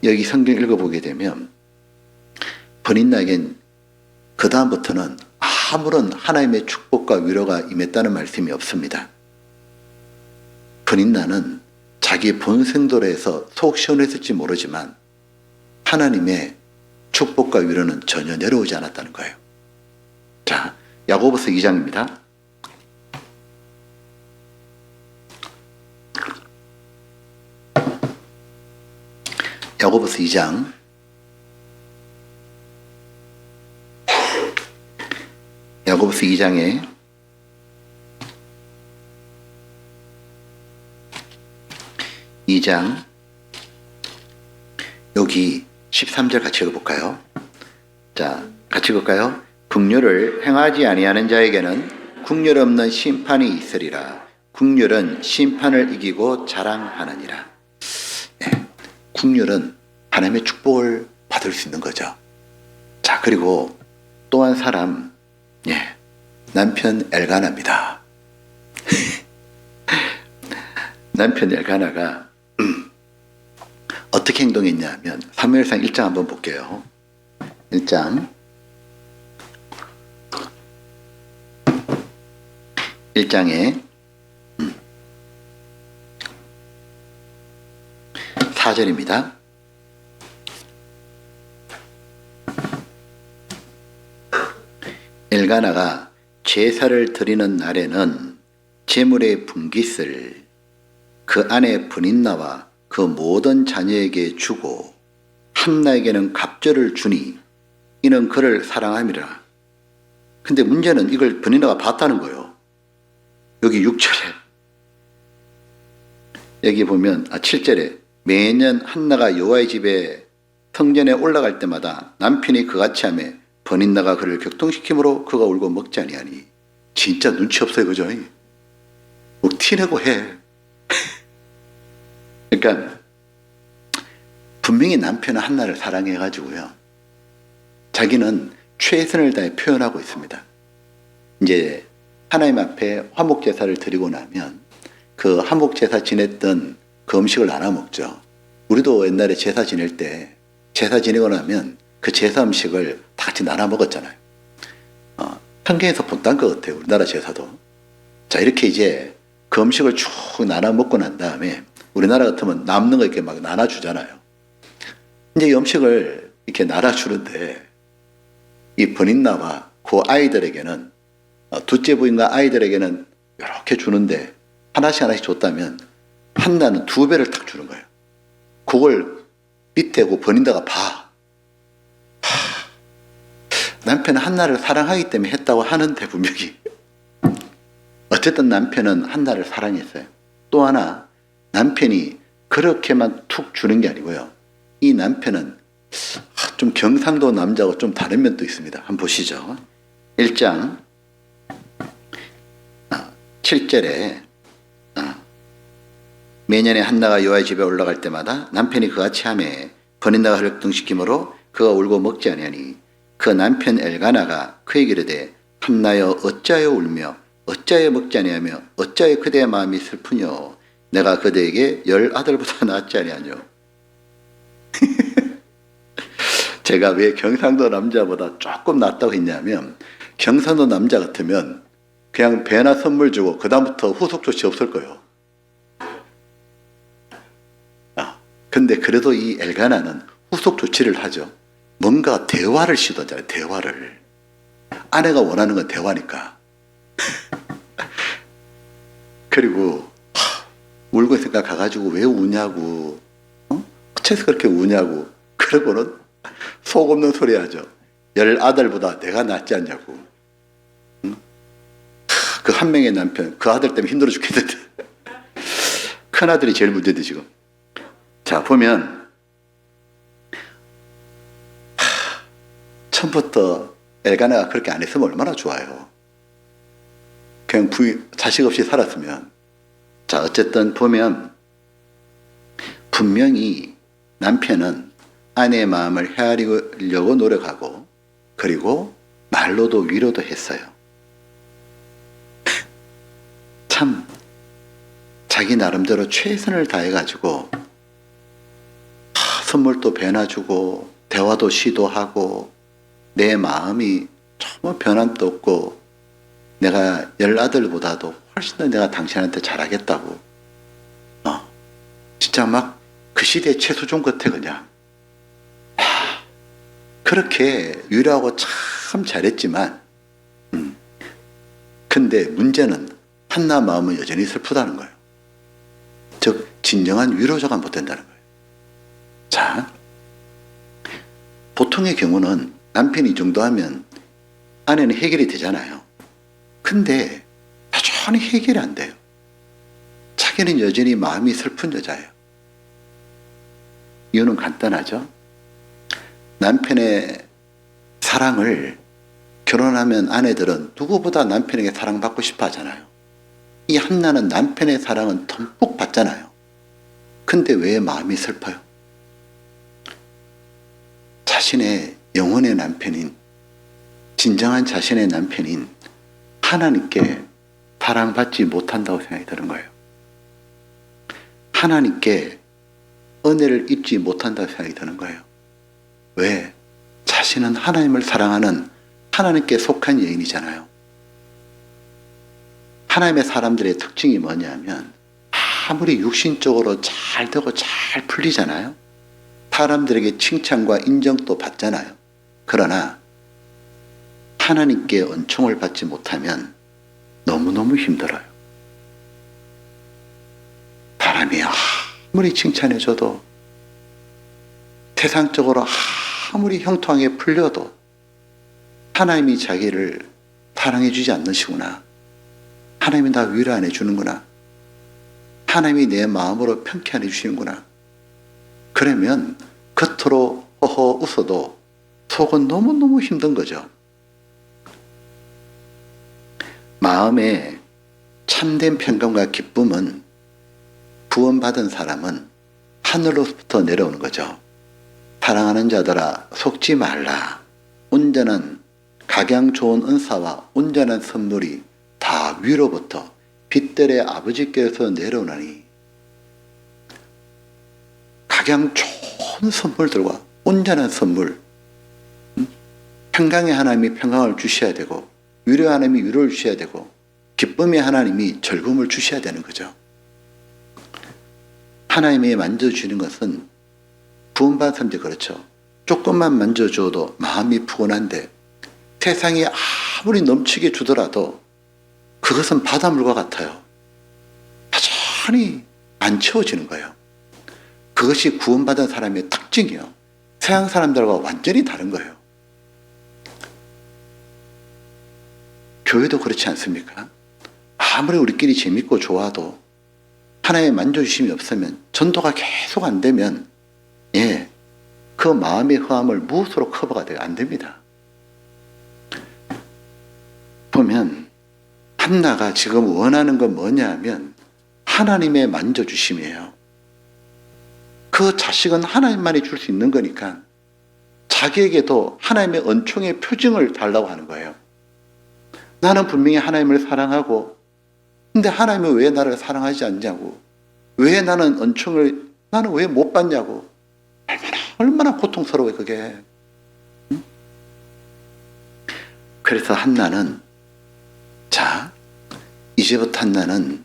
여기 성경 읽어보게 되면 버닌나에겐 그 다음부터는 아무런 하나님의 축복과 위로가 임했다는 말씀이 없습니다. 버닌나는 자기 본성도로에서 속 시원했을지 모르지만 하나님의 축복과 위로는 전혀 내려오지 않았다는 거예요. 자, 야고보서 2장입니다. 야고보서 2장 야고보서 2장에 여기 13절 같이 읽어볼까요? 자, 같이 읽을까요? 긍휼을 행하지 아니하는 자에게는 긍휼 없는 심판이 있으리라. 긍휼은 심판을 이기고 자랑하느니라. 긍휼은 하나님의 축복을 받을 수 있는 거죠. 자, 그리고 또 한 사람, 남편 엘가나입니다. 남편 엘가나가 어떻게 행동했냐 하면 사무엘상 1장 한번 볼게요. 1장 1장에 4절입니다. 엘가나가 제사를 드리는 날에는 제물의 분깃을 그 아내 브닌나와 그 모든 자녀에게 주고 한나에게는 갑절을 주니 이는 그를 사랑함이라. 근데 문제는 이걸 브닌나가 봤다는 거예요. 여기 6절에 여기 보면 7절에 매년 한나가 여호와의 집에 성전에 올라갈 때마다 남편이 그같이 하며 브닌나가 그를 격동시키므로 그가 울고 먹지 아니하니. 진짜 눈치 없어요, 그죠? 뭐 티내고 해. 그러니까 분명히 남편은 한나를 사랑해가지고요, 자기는 최선을 다해 표현하고 있습니다. 이제 하나님 앞에 화목제사를 드리고 나면 그 화목제사 지냈던 그 음식을 나눠 먹죠. 우리도 옛날에 제사 지낼 때 제사 지내고 나면 그 제사 음식을 다 같이 나눠 먹었잖아요. 성경에서 본딴 것 같아요, 우리나라 제사도. 자, 이렇게 이제 그 음식을 쭉 나눠 먹고 난 다음에 우리나라 같으면 남는 거 이렇게 막 나눠주잖아요. 이제 이 음식을 이렇게 나눠주는데 이 브닌나와 그 아이들에게는, 둘째 부인과 아이들에게는 이렇게 주는데 하나씩 줬다면 한나는 2배를 탁 주는 거예요. 그걸 밑에 그 브닌나가 봐. 남편은 한나를 사랑하기 때문에 했다고 하는데 분명히 어쨌든 남편은 한나를 사랑했어요. 또 하나, 남편이 그렇게만 툭 주는 게 아니고요, 이 남편은 좀 경상도 남자하고 좀 다른 면도 있습니다. 한번 보시죠. 1장 7절에 매년에 한나가 여호와의 집에 올라갈 때마다 남편이 그같이 하며 브닌나가 그를 격동시키므로 그가 울고 먹지 아니하니 그 남편 엘가나가 그에게 이르되 한나여 어찌하여 울며 어찌하여 먹지 아니하며 어찌하여 그대의 마음이 슬프뇨. 내가 그대에게 10아들보다 낫지 아니하뇨. 제가 왜 경상도 남자보다 조금 낫다고 했냐면, 경상도 남자 같으면 그냥 배나 선물 주고 그 다음부터 후속 조치 없을 거예요. 근데 그래도 이 엘가나는 후속 조치를 하죠. 뭔가 대화를 시도하잖아요. 대화를. 아내가 원하는 건 대화니까. 그리고 울고 있으니까 가가지고 왜 우냐고, 어째서 그렇게 우냐고. 그러고는 속 없는 소리 하죠. 10아들보다 내가 낫지 않냐고. 그 한 명의 남편, 그 아들 때문에 힘들어 죽겠는데. 큰 아들이 제일 문제인데 지금. 자, 보면 처음부터 엘가나가 그렇게 안 했으면 얼마나 좋아요. 그냥 자식 없이 살았으면. 자, 어쨌든 보면 분명히 남편은 아내의 마음을 헤아리려고 노력하고, 그리고 말로도 위로도 했어요. 참 자기 나름대로 최선을 다해가지고 선물도 배나주고 대화도 시도하고 내 마음이 정말 변함도 없고 내가 10아들보다도 훨씬 더 내가 당신한테 잘하겠다고, 진짜 막 그 시대의 최수종 같아 그냥. 그렇게 위로하고 참 잘했지만, 근데 문제는 한나 마음은 여전히 슬프다는 거예요. 즉 진정한 위로자가 못 된다는 거예요. 자, 보통의 경우는 남편이 이 정도 하면 아내는 해결이 되잖아요. 근데 여전히 해결이 안 돼요. 자기는 여전히 마음이 슬픈 여자예요. 이유는 간단하죠. 남편의 사랑을, 결혼하면 아내들은 누구보다 남편에게 사랑받고 싶어 하잖아요. 이 한나는 남편의 사랑은 듬뿍 받잖아요. 근데 왜 마음이 슬퍼요? 자신의 영혼의 남편인, 진정한 자신의 남편인 하나님께 사랑받지 못한다고 생각이 드는 거예요. 하나님께 은혜를 입지 못한다고 생각이 드는 거예요. 왜? 자신은 하나님을 사랑하는 하나님께 속한 여인이잖아요. 하나님의 사람들의 특징이 뭐냐면 아무리 육신적으로 잘 되고 잘 풀리잖아요. 사람들에게 칭찬과 인정도 받잖아요. 그러나 하나님께 은총을 받지 못하면 너무너무 힘들어요. 사람이 아무리 칭찬해줘도 세상적으로 아무리 형통하게 풀려도 하나님이 자기를 사랑해주지 않으시구나. 하나님이 나 위로 안 해주는구나. 하나님이 내 마음으로 편케 안 해주시는구나. 그러면 겉으로 허허 웃어도 속은 너무너무 힘든 거죠. 마음에 참된 평강과 기쁨은 구원받은 사람은 하늘로부터 내려오는 거죠. 사랑하는 자들아 속지 말라. 온전한 각양 좋은 은사와 온전한 선물이 다 위로부터 빛들의 아버지께서 내려오나니. 각양 좋은 선물들과 온전한 선물, 평강의 하나님이 평강을 주셔야 되고 위로의 하나님이 위로를 주셔야 되고 기쁨의 하나님이 즐거움을 주셔야 되는 거죠. 하나님이 만져주는 것은 구원받은 사람들 그렇죠. 조금만 만져줘도 마음이 푸근한데 세상이 아무리 넘치게 주더라도 그것은 바닷물과 같아요. 여전히 안 채워지는 거예요. 그것이 구원받은 사람의 특징이에요. 세상 사람들과 완전히 다른 거예요. 교회도 그렇지 않습니까? 아무리 우리끼리 재밌고 좋아도 하나님의 만져주심이 없으면 전도가 계속 안 되면 그 마음의 허함을 무엇으로 커버가 돼요? 안 됩니다. 보면 한나가 지금 원하는 건 뭐냐 하면 하나님의 만져주심이에요. 그 자식은 하나님만이 줄 수 있는 거니까 자기에게도 하나님의 은총의 표징을 달라고 하는 거예요. 나는 분명히 하나님을 사랑하고 근데 하나님은 왜 나를 사랑하지 않냐고, 왜 나는 은총을 나는 왜 못 받냐고. 얼마나 고통스러워요 그게. 그래서 한나는 이제부터 한나는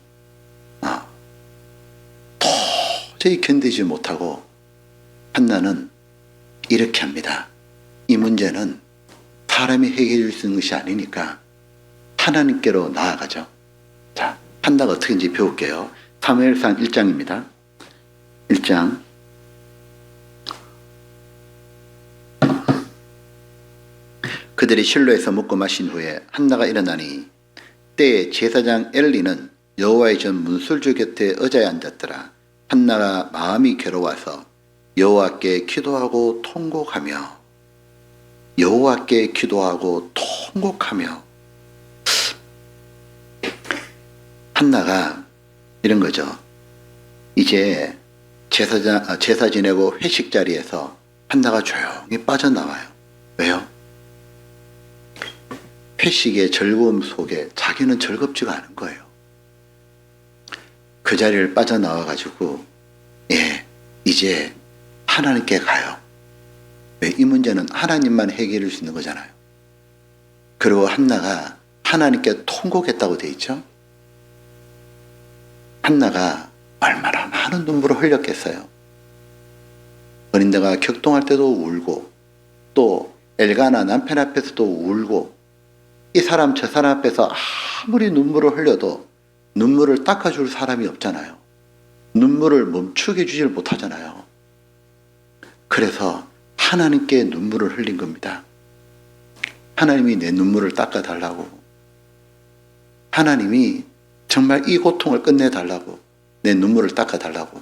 도저히 견디지 못하고 한나는 이렇게 합니다. 이 문제는 사람이 해결해 줄 수 있는 것이 아니니까 하나님께로 나아가죠. 한나가 어떻게인지 배울게요. 사무엘상 1장입니다. 1장 그들이 실로에서 먹고 마신 후에 한나가 일어나니 때에 제사장 엘리는 여호와의 전 문술주 곁에 의자에 앉았더라. 한나가 마음이 괴로워서 여호와께 기도하고 통곡하며 한나가 이런 거죠. 이제 제사 지내고 회식 자리에서 한나가 조용히 빠져나와요. 왜요? 회식의 즐거움 속에 자기는 즐겁지가 않은 거예요. 그 자리를 빠져나와가지고 이제 하나님께 가요. 왜? 이 문제는 하나님만 해결할 수 있는 거잖아요. 그리고 한나가 하나님께 통곡했다고 돼 있죠. 한나가 얼마나 많은 눈물을 흘렸겠어요. 어린데가 격동할 때도 울고 또 엘가나 남편 앞에서도 울고 이 사람 저 사람 앞에서 아무리 눈물을 흘려도 눈물을 닦아줄 사람이 없잖아요. 눈물을 멈추게 해주질 못하잖아요. 그래서 하나님께 눈물을 흘린 겁니다. 하나님이 내 눈물을 닦아달라고, 하나님이 정말 이 고통을 끝내달라고, 내 눈물을 닦아달라고.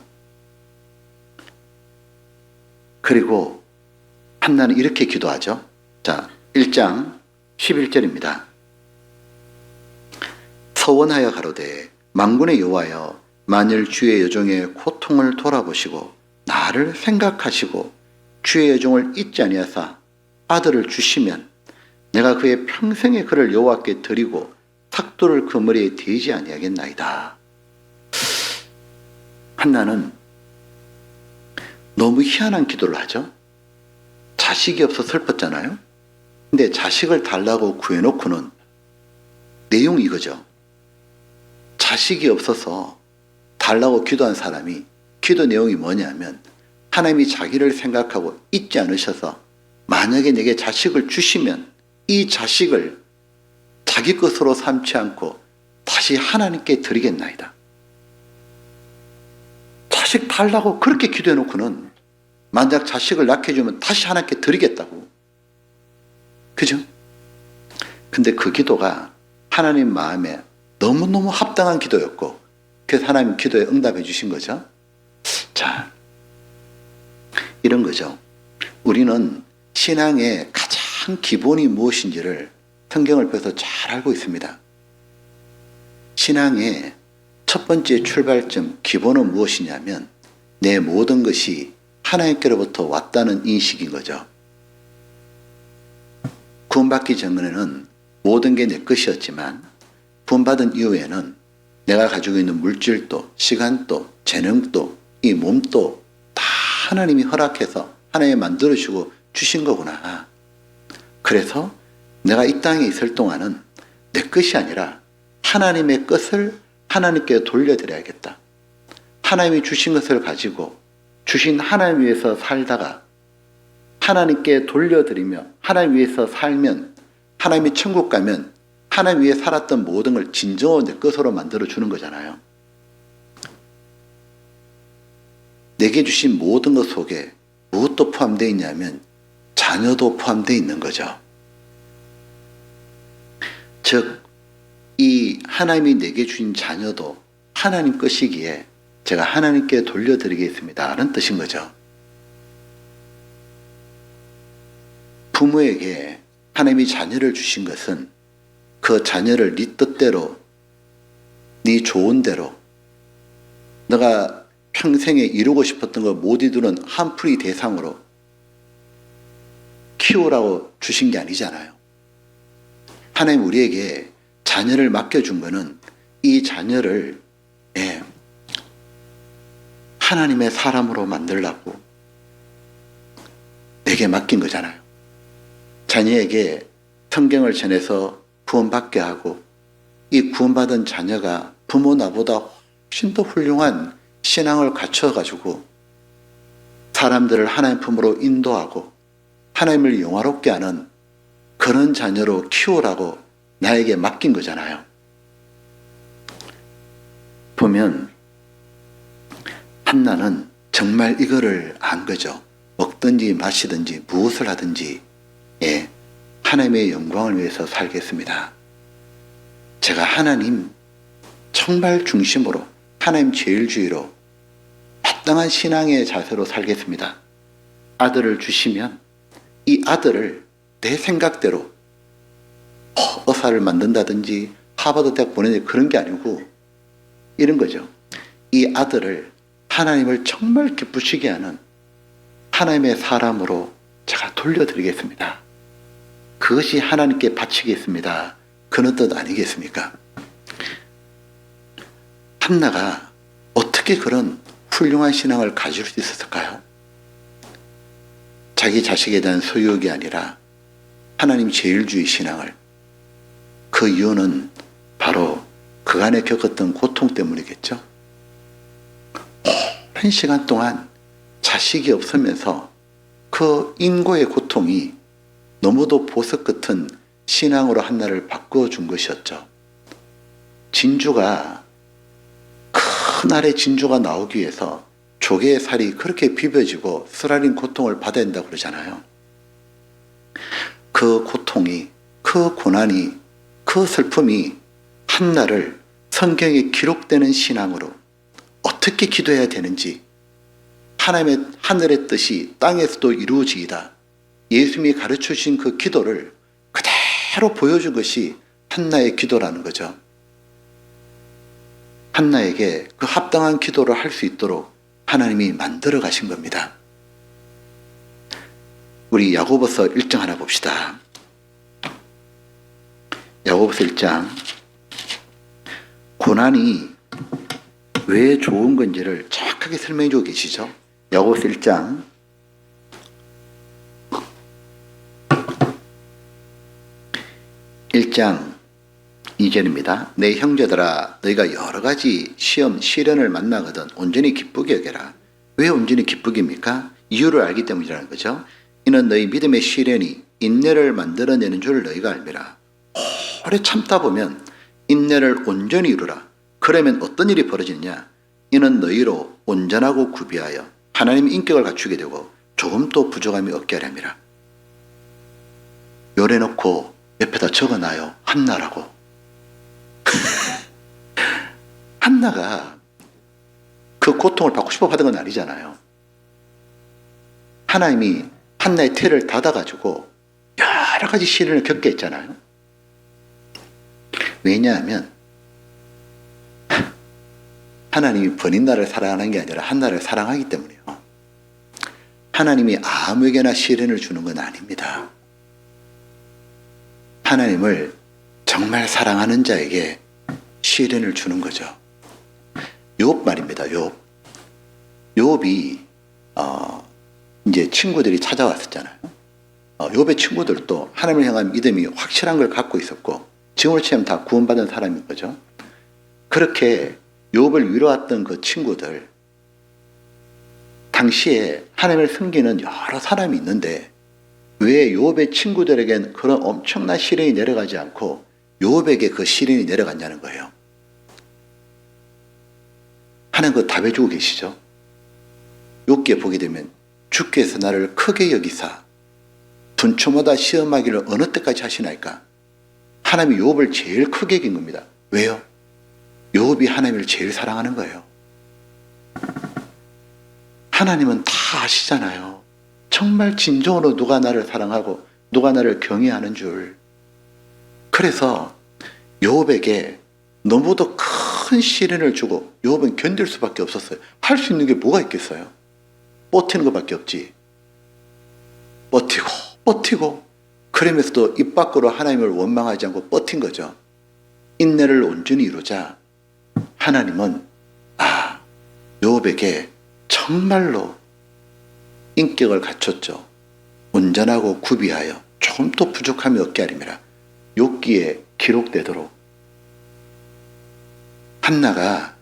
그리고 한나는 이렇게 기도하죠. 1장 11절입니다. 서원하여 가로되 만군의 여호와여, 만일 주의 여종의 고통을 돌아보시고 나를 생각하시고 주의 여종을 잊지 아니하사 아들을 주시면 내가 그의 평생의 그를 여호와께 드리고 삭도를 그 머리에 대지 아니하겠나이다. 한나는 너무 희한한 기도를 하죠. 자식이 없어 슬펐잖아요. 근데 자식을 달라고 구해놓고는 내용이 이거죠. 자식이 없어서 달라고 기도한 사람이 기도 내용이 뭐냐면 하나님이 자기를 생각하고 잊지 않으셔서 만약에 내게 자식을 주시면 이 자식을 자기 것으로 삼지 않고 다시 하나님께 드리겠나이다. 자식 달라고 그렇게 기도해 놓고는 만약 자식을 낳게 해주면 다시 하나님께 드리겠다고. 그죠? 근데 그 기도가 하나님 마음에 너무너무 합당한 기도였고, 그래서 하나님 기도에 응답해 주신 거죠. 자, 이런 거죠. 우리는 신앙의 가장 기본이 무엇인지를 성경을 펴서 잘 알고 있습니다. 신앙의 첫 번째 출발점, 기본은 무엇이냐면 내 모든 것이 하나님께로부터 왔다는 인식인 거죠. 구원받기 전에는 모든 게 내 것이었지만 구원받은 이후에는 내가 가지고 있는 물질도, 시간도, 재능도, 이 몸도 다 하나님이 허락해서 하나님이 만들어주고 주신 거구나. 그래서 내가 이 땅에 있을 동안은 내 것이 아니라 하나님의 것을 하나님께 돌려드려야겠다. 하나님이 주신 것을 가지고 주신 하나님 위해서 살다가 하나님께 돌려드리며 하나님 위해서 살면, 하나님이 천국 가면 하나님 위해 살았던 모든 걸 진정으로 내 것으로 만들어 주는 거잖아요. 내게 주신 모든 것 속에 무엇도 포함되어 있냐면 자녀도 포함되어 있는 거죠. 즉, 이 하나님이 내게 주신 자녀도 하나님 것이기에 제가 하나님께 돌려드리겠습니다 라는 뜻인 거죠. 부모에게 하나님이 자녀를 주신 것은 그 자녀를 네 뜻대로, 네 좋은 대로, 너가 평생에 이루고 싶었던 걸 못 이루는 한풀이 대상으로 키우라고 주신 게 아니잖아요. 하나님 우리에게 자녀를 맡겨준 거는 이 자녀를 하나님의 사람으로 만들라고 내게 맡긴 거잖아요. 자녀에게 성경을 전해서 구원받게 하고 이 구원받은 자녀가 부모 나보다 훨씬 더 훌륭한 신앙을 갖춰가지고 사람들을 하나님 품으로 인도하고 하나님을 영화롭게 하는 그런 자녀로 키우라고 나에게 맡긴 거잖아요. 보면 한나는 정말 이거를 안 거죠. 먹든지 마시든지 무엇을 하든지 하나님의 영광을 위해서 살겠습니다. 제가 하나님 정말 중심으로 하나님 제일주의로 마땅한 신앙의 자세로 살겠습니다. 아들을 주시면 이 아들을 내 생각대로 의사를 만든다든지 하버드 대학 보내는 그런 게 아니고 이런 거죠. 이 아들을 하나님을 정말 기쁘시게 하는 하나님의 사람으로 제가 돌려드리겠습니다. 그것이 하나님께 바치겠습니다. 그런 뜻 아니겠습니까? 한나가 어떻게 그런 훌륭한 신앙을 가질 수 있었을까요? 자기 자식에 대한 소유욕이 아니라 하나님 제일주의 신앙을. 그 이유는 바로 그간에 겪었던 고통 때문이겠죠. 오랜 시간 동안 자식이 없으면서 그 인고의 고통이 너무도 보석 같은 신앙으로 한나를 바꿔준 것이었죠. 진주가, 큰 알의 진주가 나오기 위해서 조개의 살이 그렇게 비벼지고 쓰라린 고통을 받아야 된다고 그러잖아요. 그 고통이, 그 고난이, 그 슬픔이 한나를 성경에 기록되는 신앙으로 어떻게 기도해야 되는지, 하나님의 하늘의 뜻이 땅에서도 이루어지이다, 예수님이 가르쳐 주신 그 기도를 그대로 보여준 것이 한나의 기도라는 거죠. 한나에게 그 합당한 기도를 할 수 있도록 하나님이 만들어 가신 겁니다. 우리 야고보서 1장 하나 봅시다. 야고보서 1장. 고난이 왜 좋은 건지를 정확하게 설명해 주고 계시죠. 야고보서 1장 1장 2절입니다. 내 형제들아, 너희가 여러 가지 시험, 시련을 만나거든 온전히 기쁘게 여겨라. 왜 온전히 기쁘게입니까? 이유를 알기 때문이라는 거죠. 이는 너희 믿음의 시련이 인내를 만들어내는 줄 너희가 알미라. 오래 참다 보면 인내를 온전히 이루라. 그러면 어떤 일이 벌어지느냐? 이는 너희로 온전하고 구비하여 하나님의 인격을 갖추게 되고 조금도 부족함이 없게 하렵니다. 요래놓고 옆에다 적어놔요. 한나라고. 한나가 그 고통을 받고 싶어 받은 건 아니잖아요. 하나님이 한나의 태를 닫아가지고 여러 가지 시련을 겪게 했잖아요. 왜냐하면 하나님이 버린나를 사랑하는 게 아니라 한나를 사랑하기 때문이에요. 하나님이 아무에게나 시련을 주는 건 아닙니다. 하나님을 정말 사랑하는 자에게 시련을 주는 거죠. 욥 말입니다. 욥이 이제 친구들이 찾아왔었잖아요. 욥의 친구들도 하나님을 향한 믿음이 확실한 걸 갖고 있었고 지금으로 치면 다 구원받은 사람인 거죠. 그렇게 욥을 위로했던 그 친구들, 당시에 하나님을 섬기는 여러 사람이 있는데 왜 욥의 친구들에겐 그런 엄청난 시련이 내려가지 않고 욥에게 그 시련이 내려갔냐는 거예요. 하나님 그거 답해주고 계시죠. 욥기에 보게 되면 주께서 나를 크게 여기사 분초마다 시험하기를 어느 때까지 하시나이까. 하나님이 욥을 제일 크게 여긴 겁니다. 왜요? 욥이 하나님을 제일 사랑하는 거예요. 하나님은 다 아시잖아요. 정말 진정으로 누가 나를 사랑하고 누가 나를 경외하는 줄. 그래서 욥에게 너무도 큰 시련을 주고 욥은 견딜 수밖에 없었어요. 할 수 있는 게 뭐가 있겠어요? 버티는 것밖에 없지. 버티고 그러면서도 입 밖으로 하나님을 원망하지 않고 버틴 거죠. 인내를 온전히 이루자 하나님은 욥에게 정말로 인격을 갖췄죠. 온전하고 구비하여 조금도 부족함이 없게 하림이라. 욥기에 기록되도록 한나가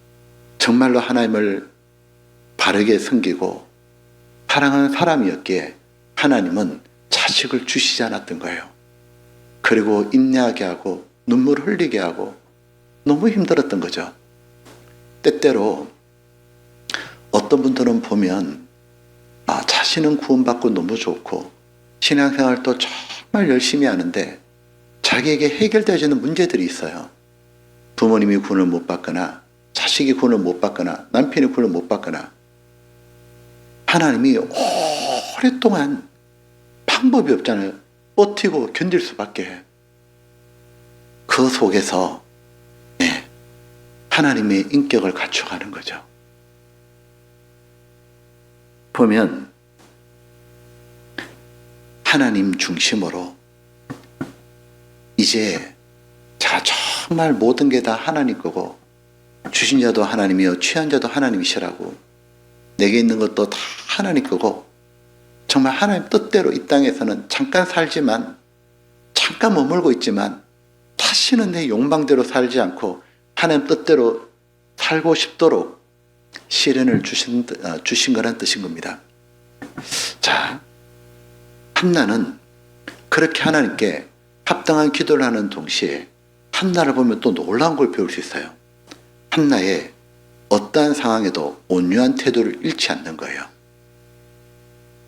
정말로 하나님을 바르게 섬기고 사랑하는 사람이었기에 하나님은 자식을 주시지 않았던 거예요. 그리고 인내하게 하고 눈물 흘리게 하고 너무 힘들었던 거죠. 때때로 어떤 분들은 보면 자신은 구원받고 너무 좋고 신앙생활도 정말 열심히 하는데 자기에게 해결되어지는 문제들이 있어요. 부모님이 구원을 못 받거나 자식이 구원을 못 받거나 남편이 구원을 못 받거나 하나님이 오랫동안 방법이 없잖아요. 버티고 견딜 수밖에. 그 속에서 하나님의 인격을 갖춰가는 거죠. 보면 하나님 중심으로 이제 자 정말 모든 게 다 하나님 거고 주신 자도 하나님이요 취한 자도 하나님이시라고 내게 있는 것도 다 하나님 거고 정말 하나님 뜻대로 이 땅에서는 잠깐 살지만 잠깐 머물고 있지만 다시는 내 욕망대로 살지 않고 하나님 뜻대로 살고 싶도록 시련을 주신 거란 뜻인 겁니다. 자, 한나는 그렇게 하나님께 합당한 기도를 하는 동시에 한나를 보면 또 놀라운 걸 배울 수 있어요. 한나의 어떠한 상황에도 온유한 태도를 잃지 않는 거예요.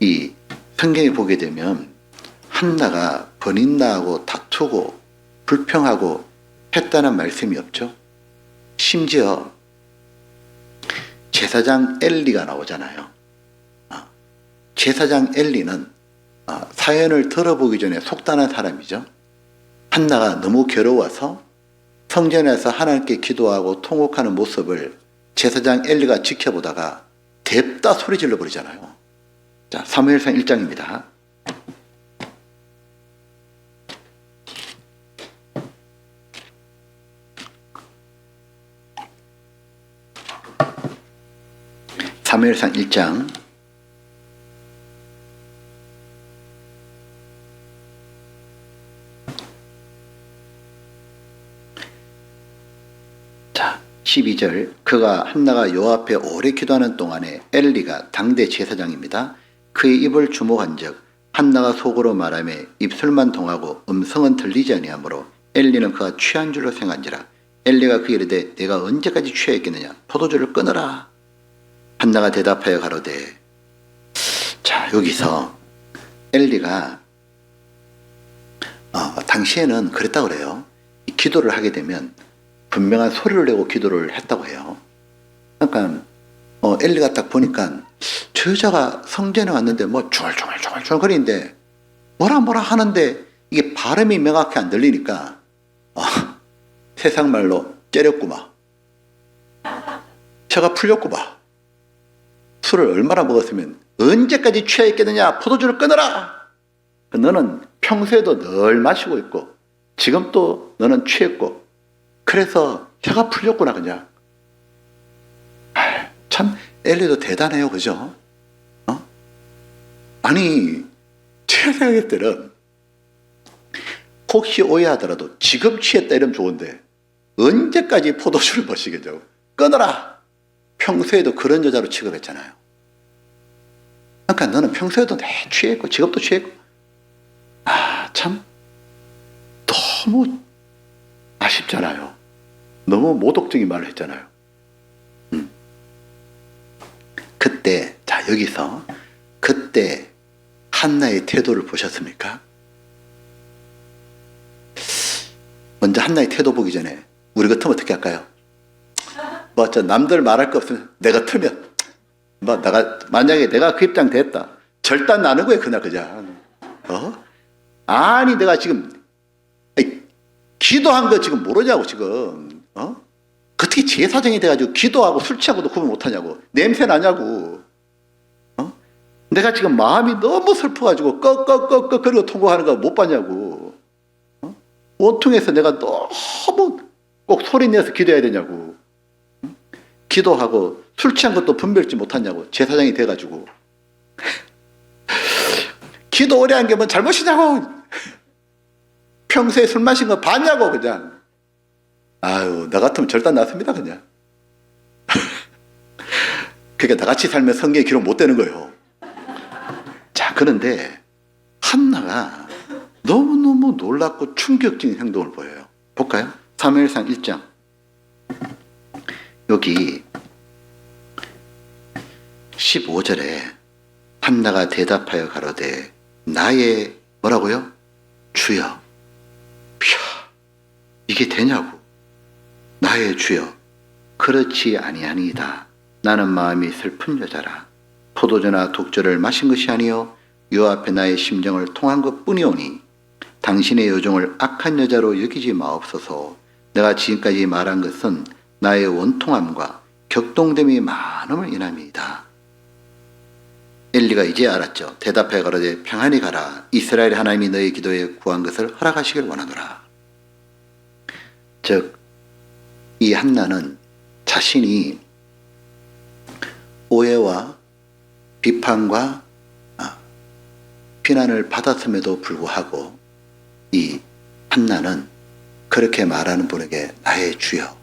이 성경에 보게 되면 한나가 버린나하고 다투고 불평하고 했다는 말씀이 없죠. 심지어 제사장 엘리가 나오잖아요. 제사장 엘리는 사연을 들어보기 전에 속단한 사람이죠. 한나가 너무 괴로워서 성전에서 하나님께 기도하고 통곡하는 모습을 제사장 엘리가 지켜보다가 뎁다 소리 질러 버리잖아요. 자, 사무엘상 1장입니다. 사무엘상 1장 자 12절 그가 한나가 여호와 앞에 오래 기도하는 동안에 엘리가 당대 제사장입니다. 그의 입을 주목한즉 한나가 속으로 말하며 입술만 동하고 음성은 들리지 아니하므로 엘리는 그가 취한 줄로 생각한지라. 엘리가 그에게 이르되 내가 언제까지 취하였겠느냐 포도주를 끊으라. 한나가 대답하여 가로되. 자, 여기서 엘리가 당시에는 그랬다고 그래요. 이 기도를 하게 되면 분명한 소리를 내고 기도를 했다고 해요. 그러니까 엘리가 딱 보니까 저 여자가 성전에 왔는데 뭐 중얼중얼 거리는데 뭐라 하는데 이게 발음이 명확히 안 들리니까 세상 말로 째렸구만. 혀가 풀렸구만. 술을 얼마나 먹었으면 언제까지 취해 있겠느냐. 포도주를 끊어라. 너는 평소에도 늘 마시고 있고 지금 또 너는 취했고 그래서 혀가 풀렸구나 그냥. 참 엘리도 대단해요. 그죠? 아니 제가 생각할 때는 혹시 오해하더라도 지금 취했다 이러면 좋은데 언제까지 포도주를 마시겠냐고. 끊어라. 평소에도 그런 여자로 취급했잖아요. 그러니까 너는 평소에도 취했고 지금도 취했고 참 너무 아쉽잖아요. 너무 모독적인 말을 했잖아요. 그때 자 여기서 그때 한나의 태도를 보셨습니까? 먼저 한나의 태도 보기 전에 우리 같으면 어떻게 할까요? 뭐 저 남들 말할 거 없으면 내 같으면 뭐 만약에 내가 그 입장 됐다 절단 나는 거예요 그날 그냥. 아니 내가 지금 기도한 거 지금 모르냐고 지금. 어떻게 제사장이 돼가지고 기도하고 술 취하고도 구분 못하냐고. 냄새 나냐고. 내가 지금 마음이 너무 슬퍼가지고 꺽꺽꺽꺽 그리고 통곡하는 거 못 봤냐고. 원통해서 내가 너무 꼭 소리 내서 기도해야 되냐고. 기도하고 술 취한 것도 분별지 못하냐고. 제사장이 돼가지고. 기도 오래 한 게 뭔 잘못이냐고. 평소에 술 마신 거 봤냐고 그냥. 아유 나 같으면 절단 났습니다 그냥. 그러니까 나같이 살면 성경에 기록 못 되는 거예요. 자 그런데 한나가 너무너무 놀랍고 충격적인 행동을 보여요. 볼까요? 사무엘상 1장 여기 15절에 한나가 대답하여 가로되 나의 뭐라고요? 주여. 이게 되냐고. 나의 주여 그렇지 아니하니이다. 나는 마음이 슬픈 여자라. 포도주나 독주를 마신 것이 아니요 요 앞에 나의 심정을 통한 것뿐이오니 당신의 요정을 악한 여자로 여기지 마옵소서. 내가 지금까지 말한 것은 나의 원통함과 격동됨이 많음을 인함이다. 엘리가 이제 알았죠. 대답해 가로되 평안히 가라. 이스라엘 하나님이 너의 기도에 구한 것을 허락하시길 원하노라. 즉 이 한나는 자신이 오해와 비판과 비난을 받았음에도 불구하고 이 한나는 그렇게 말하는 분에게 나의 주여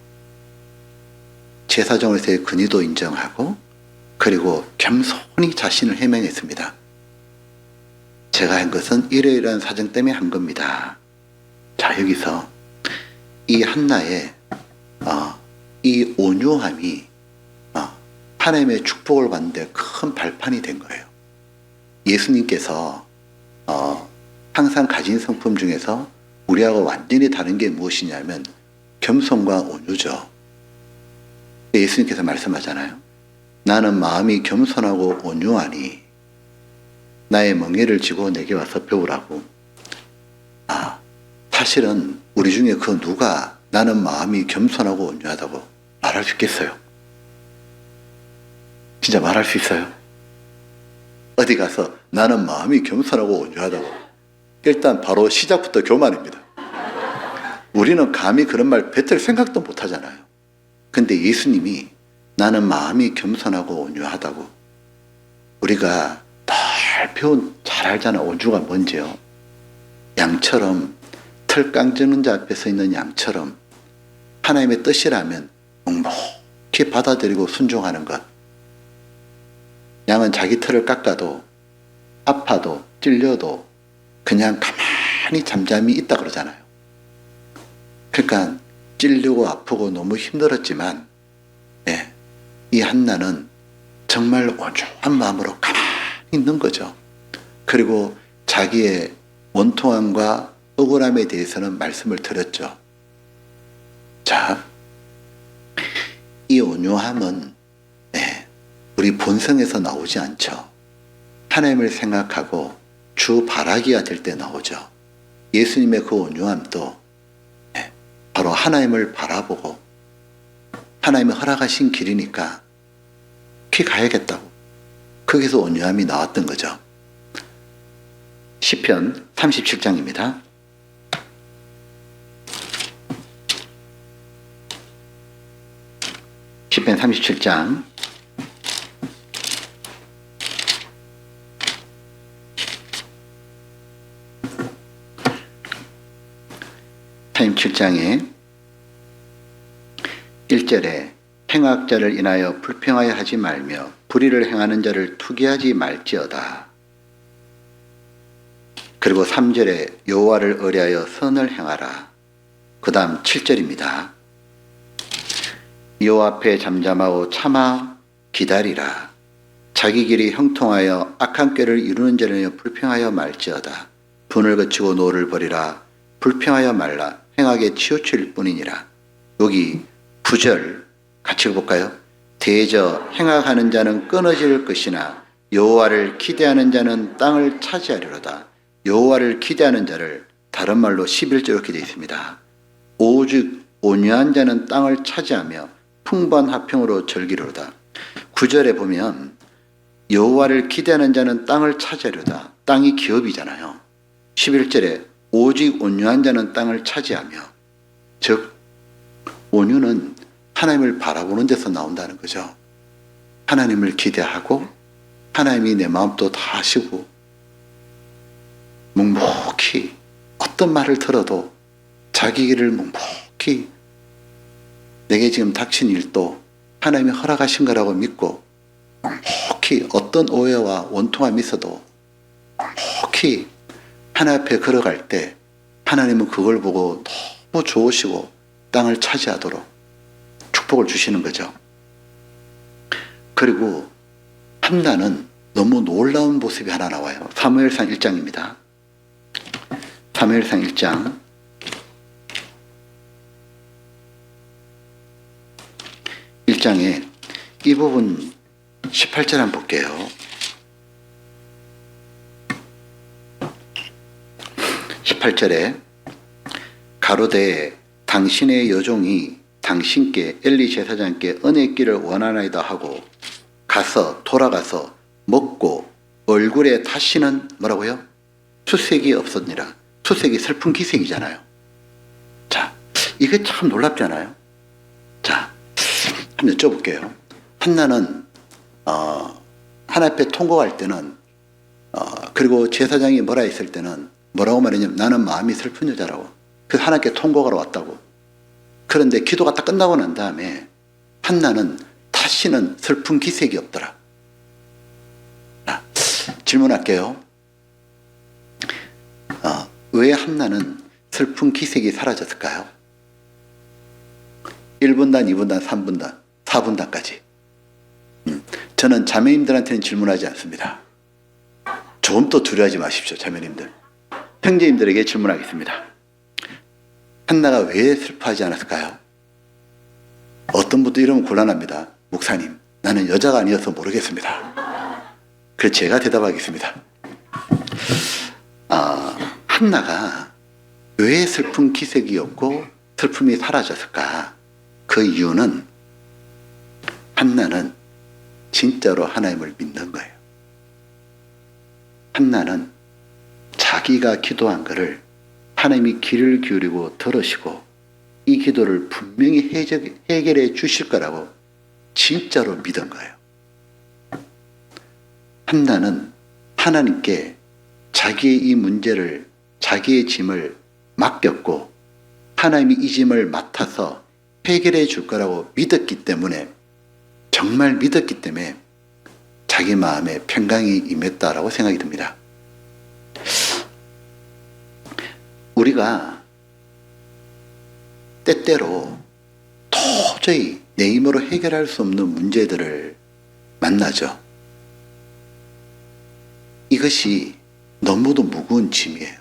제사장으로서의 근위도 인정하고 그리고 겸손히 자신을 해명했습니다. 제가 한 것은 이러이러한 사정 때문에 한 겁니다. 자 여기서 이 한나의 이 온유함이 하나님의 축복을 받는데 큰 발판이 된 거예요. 예수님께서 항상 가진 성품 중에서 우리하고 완전히 다른 게 무엇이냐면 겸손과 온유죠. 예수님께서 말씀하잖아요. 나는 마음이 겸손하고 온유하니 나의 멍에를 지고 내게 와서 배우라고. 사실은 우리 중에 그 누가 나는 마음이 겸손하고 온유하다고 말할 수 있겠어요? 진짜 말할 수 있어요? 어디 가서 나는 마음이 겸손하고 온유하다고. 일단 바로 시작부터 교만입니다. 우리는 감히 그런 말 뱉을 생각도 못 하잖아요. 근데 예수님이 나는 마음이 겸손하고 온유하다고. 우리가 잘 배운 잘 알잖아. 온유가 뭔지요. 양처럼 털 깡지는 자 앞에 서 있는 양처럼 하나님의 뜻이라면 묵묵히 받아들이고 순종하는 것. 양은 자기 털을 깎아도 아파도 찔려도 그냥 가만히 잠잠히 있다 그러잖아요. 그러니까 찔리고 아프고 너무 힘들었지만 이 한나는 정말 온전한 마음으로 가만히 있는 거죠. 그리고 자기의 원통함과 억울함에 대해서는 말씀을 드렸죠. 자, 이 온유함은 우리 본성에서 나오지 않죠. 하나님을 생각하고 주 바라기가 될 때 나오죠. 예수님의 그 온유함도 바로 하나님을 바라보고 하나님이 허락하신 길이니까 피 가야겠다고 거기서 온유함이 나왔던 거죠. 시편 37장입니다. 시편 37장 37장에 1절에 행악자를 인하여 불평하여 하지 말며 불의를 행하는 자를 투기하지 말지어다. 그리고 3절에 여호와를 의뢰하여 선을 행하라. 그 다음 7절입니다. 여호와 앞에 잠잠하고 참아 기다리라. 자기 길이 형통하여 악한 꾀를 이루는 자를 불평하여 말지어다. 분을 거치고 노를 버리라. 불평하여 말라. 행악에 치우칠 뿐이니라. 여기 9절 같이 읽어볼까요? 대저 행악하는 자는 끊어질 것이나 여호와를 기대하는 자는 땅을 차지하리로다. 여호와를 기대하는 자를 다른 말로 11절 이렇게 되어 있습니다. 오직 온유한 자는 땅을 차지하며 풍부한 화평으로 즐기리로다. 9절에 보면 여호와를 기대하는 자는 땅을 차지하리로다. 땅이 기업이잖아요. 11절에 오직 온유한 자는 땅을 차지하며, 즉 온유는 하나님을 바라보는 데서 나온다는 거죠. 하나님을 기대하고 하나님이 내 마음도 다 아시고 묵묵히 어떤 말을 들어도 자기 길을 묵묵히 내게 지금 닥친 일도 하나님이 허락하신 거라고 믿고 묵묵히 어떤 오해와 원통함이 있어도 묵묵히 하나님 앞에 걸어갈 때 하나님은 그걸 보고 너무 좋으시고 땅을 차지하도록 축복을 주시는 거죠. 그리고 한나는 너무 놀라운 모습이 하나 나와요. 사무엘상 1장입니다. 사무엘상 1장 1장에 이 부분 18절 한번 볼게요. 18절에 가로되 당신의 여종이 당신께 엘리 제사장께 은혜기를 원하나이다 하고 돌아가서 먹고 얼굴에 다시는 뭐라고요? 수색이 없었니라. 수색이 슬픈 기색이잖아요. 자, 이게 참 놀랍잖아요. 자, 한번 여쭤볼게요. 한나는 하나님 앞에 통곡할 때는 그리고 제사장이 뭐라 했을 때는 뭐라고 말했냐면 나는 마음이 슬픈 여자라고. 그래서 하나님께 통곡하러 왔다고. 그런데 기도가 딱 끝나고 난 다음에 한나는 다시는 슬픈 기색이 없더라. 질문할게요. 왜 한나는 슬픈 기색이 사라졌을까요? 1분단, 2분단, 3분단, 4분단까지. 저는 자매님들한테는 질문하지 않습니다. 좀 더 두려워하지 마십시오, 자매님들. 형제님들에게 질문하겠습니다. 한나가 왜 슬퍼하지 않았을까요? 어떤 분도 이러면 곤란합니다. 목사님, 나는 여자가 아니어서 모르겠습니다. 그래서 제가 대답하겠습니다. 한나가 왜 슬픈 기색이 없고 슬픔이 사라졌을까? 그 이유는 한나는 진짜로 하나님을 믿는 거예요. 한나는 자기가 기도한 것을 하나님이 귀를 기울이고 들으시고 이 기도를 분명히 해결해 주실 거라고 진짜로 믿은 거예요. 한나는 하나님께 자기의 이 문제를, 자기의 짐을 맡겼고 하나님이 이 짐을 맡아서 해결해 줄 거라고 믿었기 때문에, 정말 믿었기 때문에 자기 마음에 평강이 임했다라고 생각이 듭니다. 우리가 때때로 도저히 내 힘으로 해결할 수 없는 문제들을 만나죠. 이것이 너무도 무거운 짐이에요.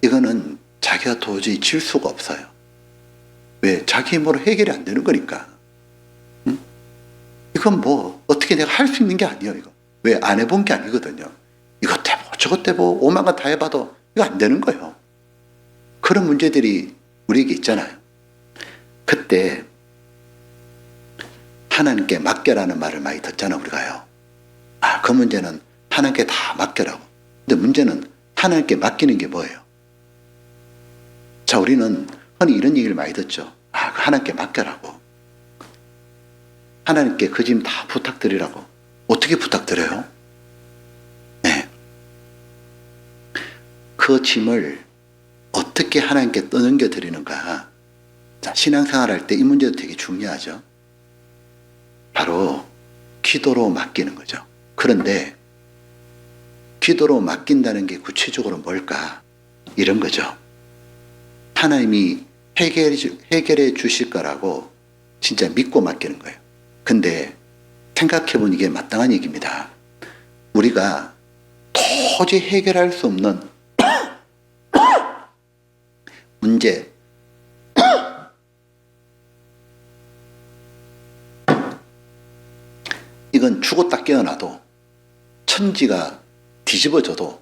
이거는 자기가 도저히 질 수가 없어요. 왜? 자기 힘으로 해결이 안 되는 거니까. 응? 이건 뭐 어떻게 내가 할 수 있는 게 아니에요. 이거 왜? 안 해본 게 아니거든요. 이것 해보 저것 해보 오만 건 다 해봐도 이거 안 되는 거예요. 그런 문제들이 우리에게 있잖아요. 그때 하나님께 맡겨라는 말을 많이 듣잖아 우리가요. 아, 그 문제는 하나님께 다 맡겨라고. 근데 문제는 하나님께 맡기는 게 뭐예요? 자, 우리는 흔히 이런 얘기를 많이 듣죠. 아, 하나님께 맡겨라고. 하나님께 그 짐 다 부탁드리라고. 어떻게 부탁드려요? 네. 그 짐을 어떻게 하나님께 떠넘겨 드리는가? 자, 신앙생활 할 때 이 문제도 되게 중요하죠. 바로 기도로 맡기는 거죠. 그런데 기도로 맡긴다는 게 구체적으로 뭘까? 이런 거죠. 하나님이 해결해 주실 거라고 진짜 믿고 맡기는 거예요. 근데 생각해보니 이게 마땅한 얘기입니다. 우리가 도저히 해결할 수 없는 문제, 이건 죽었다 깨어나도 천지가 뒤집어져도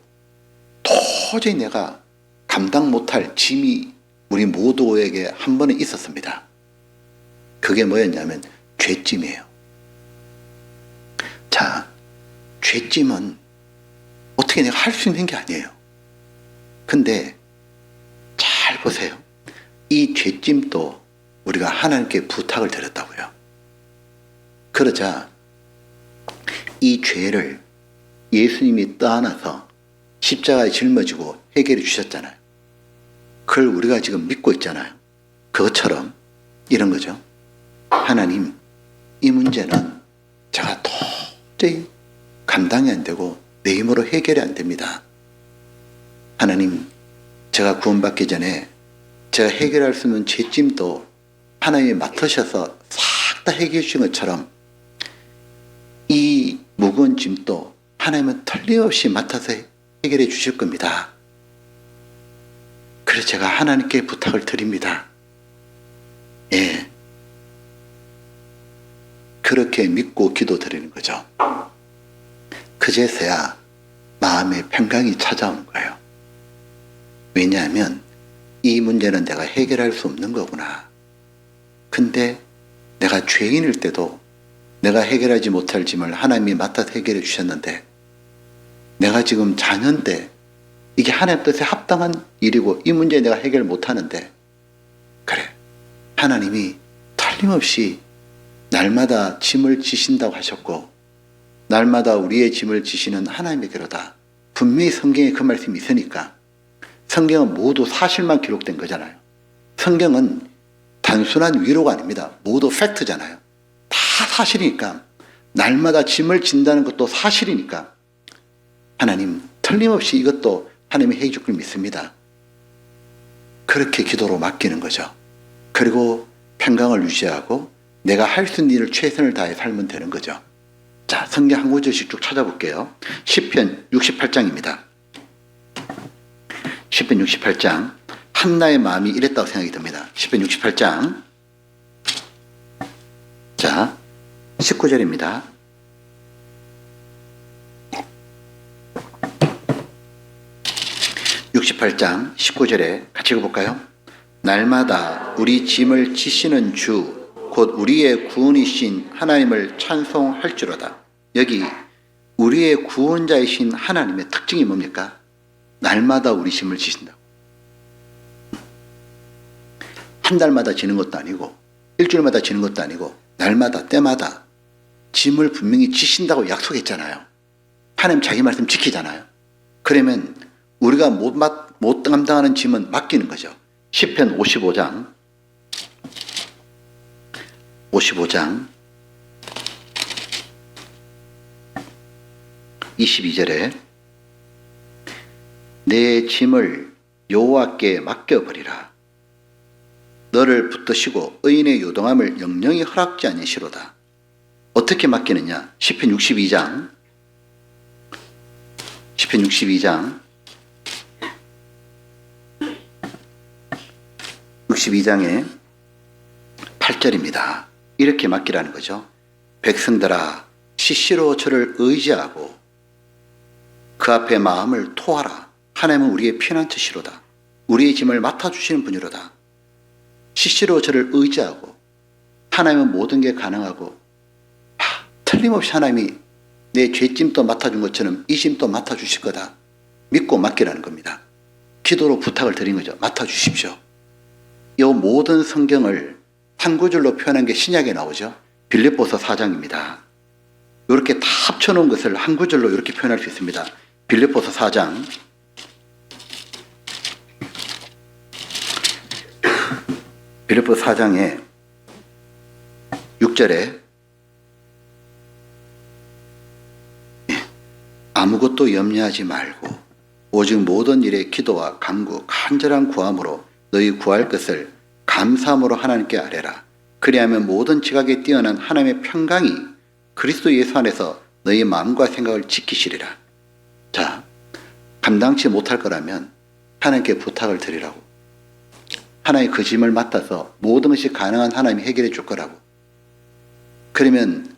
도저히 내가 감당 못할 짐이 우리 모두에게 한 번은 있었습니다. 그게 뭐였냐면 죄짐이에요. 자, 죄짐은 어떻게 내가 할 수 있는 게 아니에요. 근데 잘 보세요. 이 죄짐도 우리가 하나님께 부탁을 드렸다고요. 그러자 이 죄를 예수님이 떠안아서 십자가에 짊어지고 해결해 주셨잖아요. 그걸 우리가 지금 믿고 있잖아요. 그것처럼 이런 거죠. 하나님, 이 문제는 제가 도저히 감당이 안 되고 내 힘으로 해결이 안 됩니다. 하나님, 제가 구원받기 전에 제가 해결할 수 있는 죄짐도 하나님이 맡으셔서 싹 다 해결해 주신 것처럼 이 무거운 짐도 하나님은 틀림없이 맡아서 해결해 주실 겁니다. 그래서 제가 하나님께 부탁을 드립니다. 예. 그렇게 믿고 기도 드리는 거죠. 그제서야 마음의 평강이 찾아오는 거예요. 왜냐하면 이 문제는 내가 해결할 수 없는 거구나. 근데 내가 죄인일 때도 내가 해결하지 못할 짐을 하나님이 맡아서 해결해 주셨는데 내가 지금 자녀인데 이게 하나님 뜻에 합당한 일이고 이 문제 내가 해결 못하는데 그래, 하나님이 틀림없이 날마다 짐을 지신다고 하셨고 날마다 우리의 짐을 지시는 하나님에게로다. 분명히 성경에 그 말씀이 있으니까 성경은 모두 사실만 기록된 거잖아요. 성경은 단순한 위로가 아닙니다. 모두 팩트잖아요. 다 사실이니까 날마다 짐을 진다는 것도 사실이니까 하나님 틀림없이 이것도 하나님이 해줄 걸 믿습니다. 그렇게 기도로 맡기는 거죠. 그리고 평강을 유지하고 내가 할 수 있는 일을 최선을 다해 살면 되는 거죠. 자, 성경 한 구절씩 쭉 찾아볼게요. 시편 68장입니다. 시편 68장. 한나의 마음이 이랬다고 생각이 듭니다. 시편 68장. 자, 19절입니다. (68장) 19절에 같이 읽어볼까요? 날마다 우리 짐을 지시는 주 곧 우리의 구원이신 하나님을 찬송할지로다. 여기 우리의 구원자이신 하나님의 특징이 뭡니까? 날마다 우리 짐을 지신다고. 한 달마다 지는 것도 아니고 일주일마다 지는 것도 아니고 날마다 때마다 짐을 분명히 지신다고 약속했잖아요. 하나님 자기 말씀 지키잖아요. 그러면 우리가 못 감당하는 짐은 맡기는 거죠. 시편 55장 22절에 내 짐을 여호와께 맡겨버리라. 너를 붙드시고 의인의 요동함을 영영히 허락지 아니시로다. 어떻게 맡기느냐? 시편 62장 62장의 8절입니다. 이렇게 맡기라는 거죠. 백성들아 시시로 저를 의지하고 그 앞에 마음을 토하라. 하나님은 우리의 피난처시로다. 우리의 짐을 맡아주시는 분이로다. 시시로 저를 의지하고 하나님은 모든 게 가능하고 틀림없이 하나님이 내 죄짐도 맡아준 것처럼 이 짐도 맡아주실 거다. 믿고 맡기라는 겁니다. 기도로 부탁을 드린 거죠. 맡아주십시오. 이 모든 성경을 한 구절로 표현한 게 신약에 나오죠. 빌립보서 4장입니다. 이렇게 다 합쳐놓은 것을 한 구절로 이렇게 표현할 수 있습니다. 빌립보서 4장 4장의 6절에 아무것도 염려하지 말고 오직 모든 일에 기도와 간구 간절한 구함으로 너희 구할 것을 감사함으로 하나님께 아뢰라. 그리하면 모든 지각에 뛰어난 하나님의 평강이 그리스도 예수 안에서 너희 마음과 생각을 지키시리라. 자, 감당치 못할 거라면 하나님께 부탁을 드리라고. 하나님의 그 짐을 맡아서 모든 것이 가능한 하나님이 해결해 줄 거라고. 그러면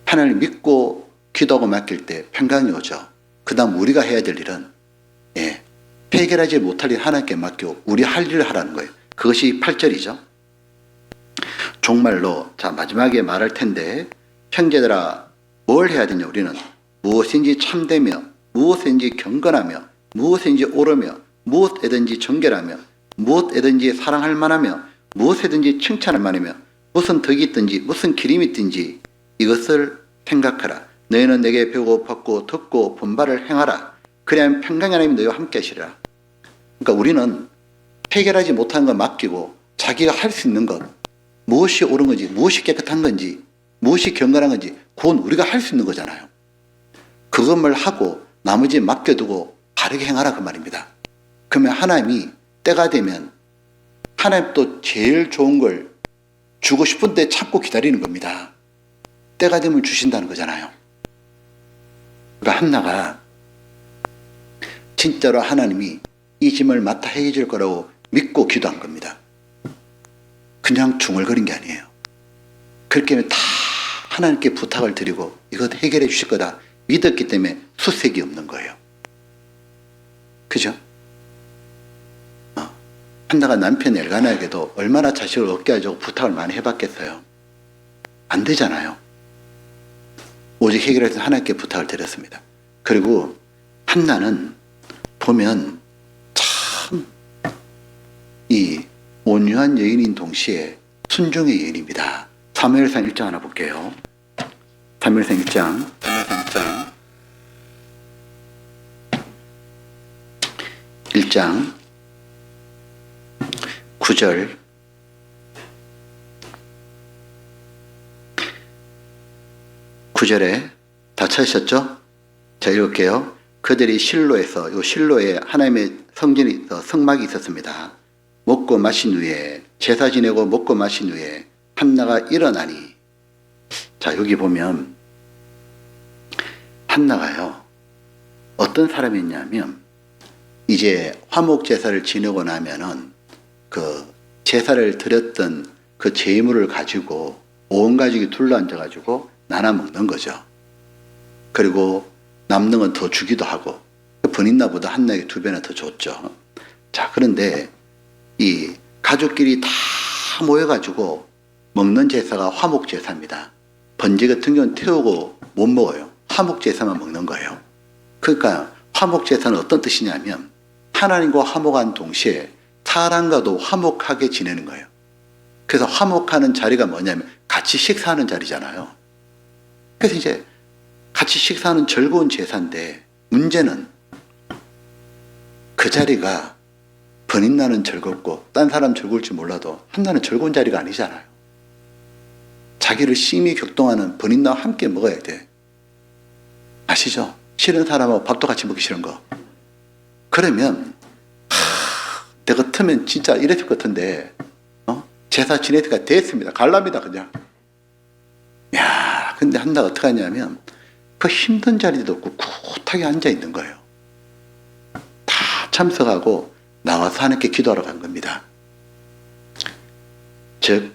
하나님을 믿고 기도하고 맡길 때 평강이 오죠. 그 다음 우리가 해야 될 일은 해결하지 못할 일 하나님께 맡기고 우리 할 일을 하라는 거예요. 그것이 8절이죠. 종말로 자 마지막에 말할 텐데 형제들아 뭘 해야 되냐. 우리는 무엇인지 참되며 무엇인지 경건하며 무엇인지 옳으며 무엇에든지 정결하며 무엇에든지 사랑할 만하며 무엇에든지 칭찬할 만하며 무슨 덕이 있든지 무슨 기림이 있든지 이것을 생각하라. 너희는 내게 배우고 받고 듣고 본 바를 행하라. 그래야 평강의 하나님이 너희와 함께 하시리라. 그러니까 우리는 해결하지 못하는 걸 맡기고 자기가 할 수 있는 것, 무엇이 옳은 건지 무엇이 깨끗한 건지 무엇이 경건한 건지 그건 우리가 할 수 있는 거잖아요. 그것을 하고 나머지 맡겨두고 바르게 행하라 그 말입니다. 그러면 하나님이 때가 되면 하나님 또 제일 좋은 걸 주고 싶은 때 참고 기다리는 겁니다. 때가 되면 주신다는 거잖아요. 그러니까 한나가 진짜로 하나님이 이 짐을 맡아 해결해 줄 거라고 믿고 기도한 겁니다. 그냥 중얼거린 게 아니에요. 그렇게 하면 다 하나님께 부탁을 드리고 이것 해결해 주실 거다 믿었기 때문에 수색이 없는 거예요. 그죠? 한나가 남편 엘가나에게도 얼마나 자식을 얻게 하자고 부탁을 많이 해봤겠어요. 안 되잖아요. 오직 해결해서 하나님께 부탁을 드렸습니다. 그리고 한나는 보면 참 이 온유한 여인인 동시에 순종의 여인입니다. 사무엘상 1장 하나 볼게요. 사무엘상 1장 9절 9절에 다 찾으셨죠? 자, 읽을게요. 그들이 실로에서, 요 실로에 하나님의 성전이 성막이 있었습니다. 먹고 마신 후에 제사 지내고 먹고 마신 후에 한나가 일어나니, 자 여기 보면 한나가요 어떤 사람이었냐면 이제 화목 제사를 지내고 나면은 그 제사를 드렸던 그 제물을 가지고 온 가족이 둘러앉아 가지고 나눠 먹는 거죠. 그리고 남는 건 더 주기도 하고 번인나보다 한나에게 2배나 더 줬죠. 자, 그런데 이 가족끼리 다 모여가지고 먹는 제사가 화목 제사입니다. 번제 같은 경우는 태우고 못 먹어요. 화목 제사만 먹는 거예요. 그러니까 화목 제사는 어떤 뜻이냐면 하나님과 화목한 동시에 사람과도 화목하게 지내는 거예요. 그래서 화목하는 자리가 뭐냐면 같이 식사하는 자리잖아요. 그래서 이제 같이 식사하는 즐거운 제사인데 문제는 그 자리가 번인나는 즐겁고 딴 사람 즐거울지 몰라도 한나는 즐거운 자리가 아니잖아요. 자기를 심히 격동하는 번인나와 함께 먹어야 돼. 아시죠? 싫은 사람하고 밥도 같이 먹기 싫은 거. 그러면 내 같으면 진짜 이랬을 것 같은데 제사 지내니까 됐습니다. 갈랍니다 그냥. 근데 한나가 어떻게 하냐면 그 힘든 자리도 없고 꿋하게 앉아 있는 거예요. 다 참석하고 나와서 하나님께 기도하러 간 겁니다. 즉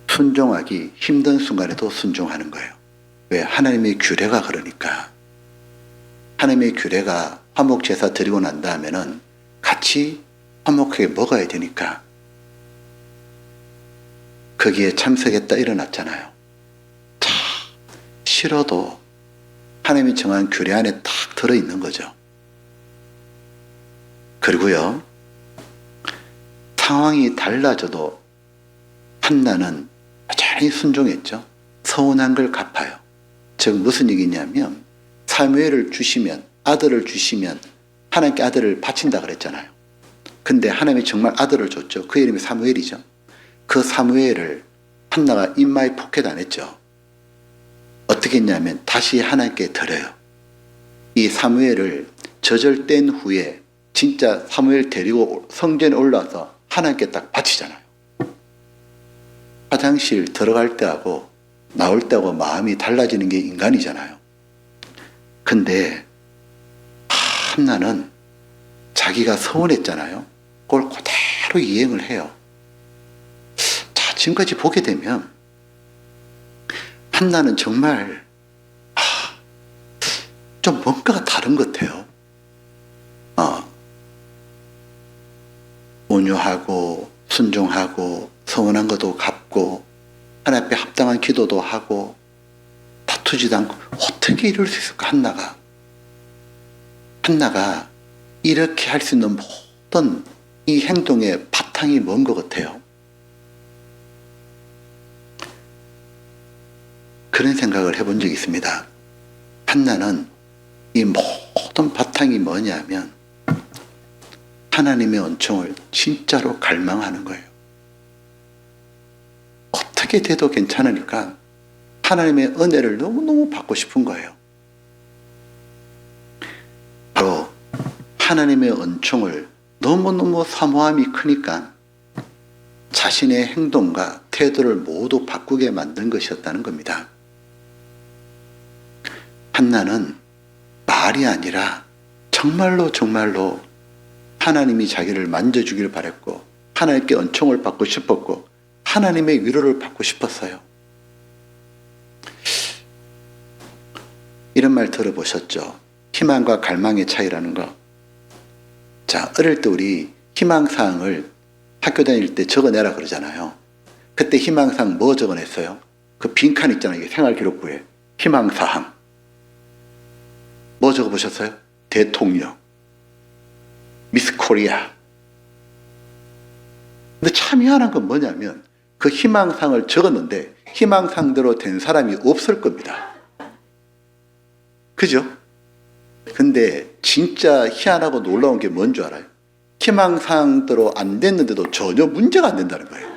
순종하기 힘든 순간에도 순종하는 거예요. 왜? 하나님의 규례가 그러니까. 하나님의 규례가 화목제사 드리고 난 다음에는 같이 화목하게 먹어야 되니까 거기에 참석했다 일어났잖아요. 다 싫어도 하나님이 정한 규례 안에 딱 들어있는 거죠. 그리고요, 상황이 달라져도 한나는 여전히 순종했죠. 서운한 걸 갚아요. 즉 무슨 얘기냐면 사무엘을 주시면, 아들을 주시면 하나님께 아들을 바친다 그랬잖아요. 근데 하나님이 정말 아들을 줬죠. 그 이름이 사무엘이죠. 그 사무엘을 한나가 인마에 포켓 안 했죠. 어떻게 했냐면 다시 하나님께 드려요. 이 사무엘을 저절된 후에 진짜 사무엘 데리고 성전에 올라와서 하나님께 딱 바치잖아요. 화장실 들어갈 때하고 나올 때하고 마음이 달라지는 게 인간이잖아요. 근데 한나는 자기가 서운했잖아요. 그걸 그대로 이행을 해요. 자, 지금까지 보게 되면 한나는 정말 좀 뭔가가 다른 것 같아요. 온유하고 순종하고 서운한 것도 갚고 하나님 앞에 합당한 기도도 하고 다투지도 않고 어떻게 이럴 수 있을까? 한나가 이렇게 할 수 있는 모든 이 행동의 바탕이 뭔 것 같아요? 그런 생각을 해본 적이 있습니다. 한나는 이 모든 바탕이 뭐냐면 하나님의 은총을 진짜로 갈망하는 거예요. 어떻게 돼도 괜찮으니까 하나님의 은혜를 너무너무 받고 싶은 거예요. 바로 하나님의 은총을 너무너무 사모함이 크니까 자신의 행동과 태도를 모두 바꾸게 만든 것이었다는 겁니다. 한나는 말이 아니라 정말로 하나님이 자기를 만져주기를 바랬고 하나님께 은총을 받고 싶었고 하나님의 위로를 받고 싶었어요. 이런 말 들어보셨죠? 희망과 갈망의 차이라는 거. 자, 어릴 때 우리 희망사항을 학교 다닐 때 적어내라 그러잖아요. 그때 희망사항 뭐 적어냈어요? 그 빈칸 있잖아요. 이게 생활기록부에. 희망사항. 뭐 적어보셨어요? 대통령. 미스 코리아. 근데 참 희한한 건 뭐냐면 그 희망상을 적었는데 희망상대로 된 사람이 없을 겁니다. 그죠? 근데 진짜 희한하고 놀라운 게 뭔 줄 알아요? 희망상대로 안 됐는데도 전혀 문제가 안 된다는 거예요.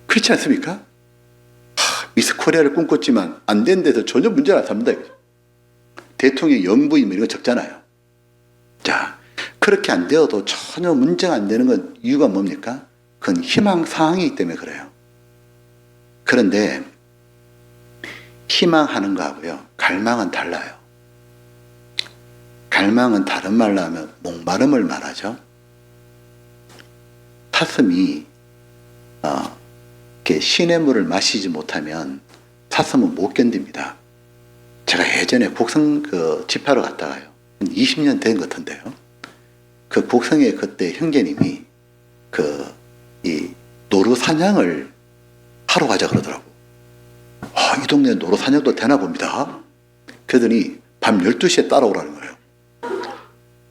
그렇지 않습니까? 미스 코리아를 꿈꿨지만 안 된 데서 전혀 문제가 안 삽니다. 대통령 영부인 이런 거 적잖아요. 자, 그렇게 안 되어도 전혀 문제가 안 되는 건 이유가 뭡니까? 그건 희망사항이기 때문에 그래요. 그런데 희망하는 거하고요, 갈망은 달라요. 갈망은 다른 말로 하면 목마름을 말하죠. 사슴이 이렇게 시냇물을 마시지 못하면 사슴은 못 견딥니다. 제가 예전에 곡성 집하러 갔다가요. 한 20년 된 것 같은데요. 그 곡성에 그때 형제님이 이 노루 사냥을 하러 가자 그러더라고. 이 동네 노루 사냥도 되나 봅니다. 그러더니 밤 12시에 따라오라는 거예요.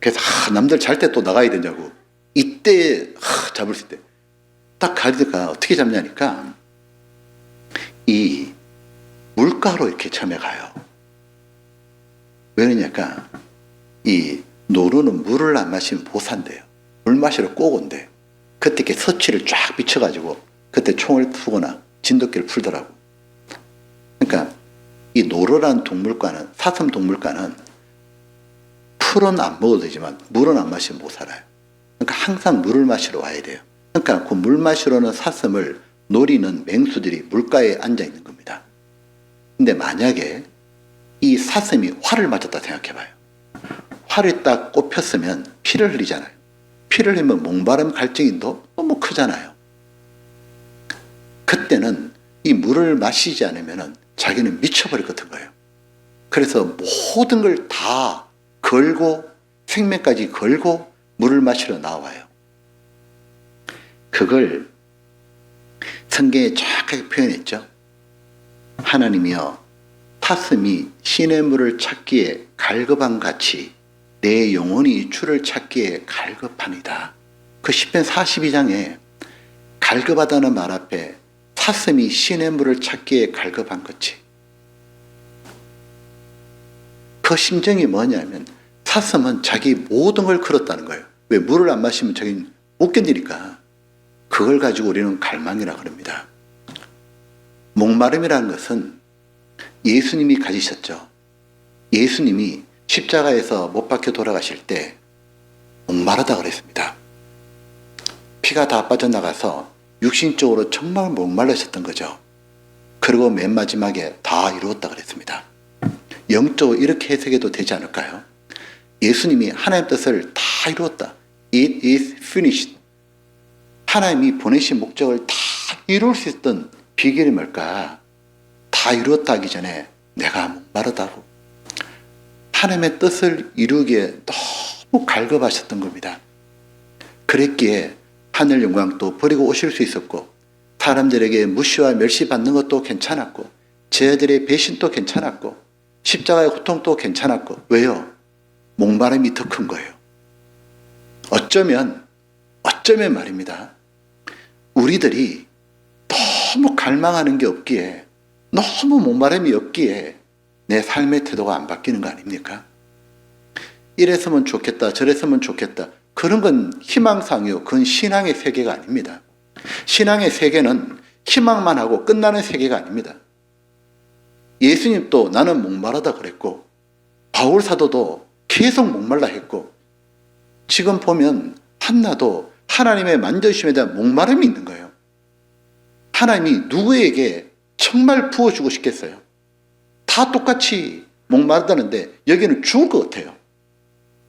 그래서 남들 잘 때 또 나가야 되냐고. 이때 잡을 수 있대. 딱 가니까 어떻게 잡냐니까 이 물가로 이렇게 처음에 가요. 왜 그러냐니까 이 노루는 물을 안 마시면 못 산대요. 물 마시러 꼭 온대. 그때 이렇게 서치를 쫙 비춰가지고 그때 총을 쏘거나 진돗개를 풀더라고. 그러니까 이 노루라는 동물과는, 사슴 동물과는 풀은 안 먹어도 되지만 물은 안 마시면 못 살아요. 그러니까 항상 물을 마시러 와야 돼요. 그러니까 그 물 마시러 오는 사슴을 노리는 맹수들이 물가에 앉아 있는 겁니다. 근데 만약에 이 사슴이 활을 맞았다 생각해봐요. 활이 딱 꼽혔으면 피를 흘리잖아요. 피를 흘리면 목마름 갈증이 너무 크잖아요. 그때는 이 물을 마시지 않으면 자기는 미쳐버릴 것 같은 거예요. 그래서 모든 걸 다 걸고 생명까지 걸고 물을 마시러 나와요. 그걸 성경에 정확하게 표현했죠. 하나님이여, 사슴이 신의 물을 찾기에 갈급한 같이 내 영혼이 주를 찾기에 갈급하니다. 그 시편 42장에 갈급하다는 말 앞에 사슴이 신의 물을 찾기에 갈급한 것이, 그 심정이 뭐냐면 사슴은 자기 모든 걸 걸었다는 거예요. 왜? 물을 안 마시면 자기는 못 견디니까. 그걸 가지고 우리는 갈망이라고 합니다. 목마름이라는 것은 예수님이 가지셨죠. 예수님이 십자가에서 못 박혀 돌아가실 때 목마르다 그랬습니다. 피가 다 빠져나가서 육신적으로 정말 목말라셨던 거죠. 그리고 맨 마지막에 다 이루었다 그랬습니다. 영적으로 이렇게 해석해도 되지 않을까요? 예수님이 하나님의 뜻을 다 이루었다. It is finished. 하나님이 보내신 목적을 다 이룰 수 있던 비결이 뭘까? 다 이루었다 하기 전에 내가 목마르다고. 하나님의 뜻을 이루기에 너무 갈급하셨던 겁니다. 그랬기에 하늘 영광도 버리고 오실 수 있었고, 사람들에게 무시와 멸시받는 것도 괜찮았고, 제자들의 배신도 괜찮았고, 십자가의 고통도 괜찮았고. 왜요? 목마름이 더 큰 거예요. 어쩌면 말입니다. 우리들이 너무 갈망하는 게 없기에, 너무 목마름이 없기에 내 삶의 태도가 안 바뀌는 거 아닙니까? 이랬으면 좋겠다, 저랬으면 좋겠다. 그런 건 희망상이요. 그건 신앙의 세계가 아닙니다. 신앙의 세계는 희망만 하고 끝나는 세계가 아닙니다. 예수님도 나는 목마르다 그랬고, 바울 사도도 계속 목말라 했고, 지금 보면 한나도 하나님의 만져주심에 대한 목마름이 있는 거예요. 하나님이 누구에게 정말 부어주고 싶겠어요? 다 똑같이 목마르다는데 여기는 죽을 것 같아요.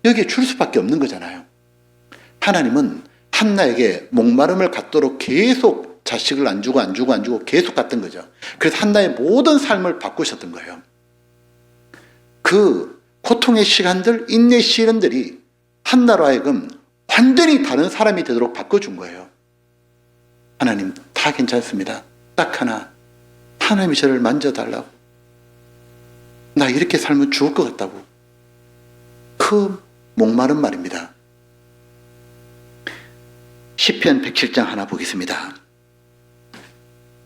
여기에 줄 수밖에 없는 거잖아요. 하나님은 한나에게 목마름을 갖도록 계속 자식을 안 주고 계속 갔던 거죠. 그래서 한나의 모든 삶을 바꾸셨던 거예요. 그 고통의 시간들, 인내 시련들이 한나로 하여금 완전히 다른 사람이 되도록 바꿔준 거예요. 하나님, 다 괜찮습니다. 딱 하나, 하나님이 저를 만져달라고. 나 이렇게 살면 죽을 것 같다고. 그 목마른 말입니다. 시편 107장 하나 보겠습니다.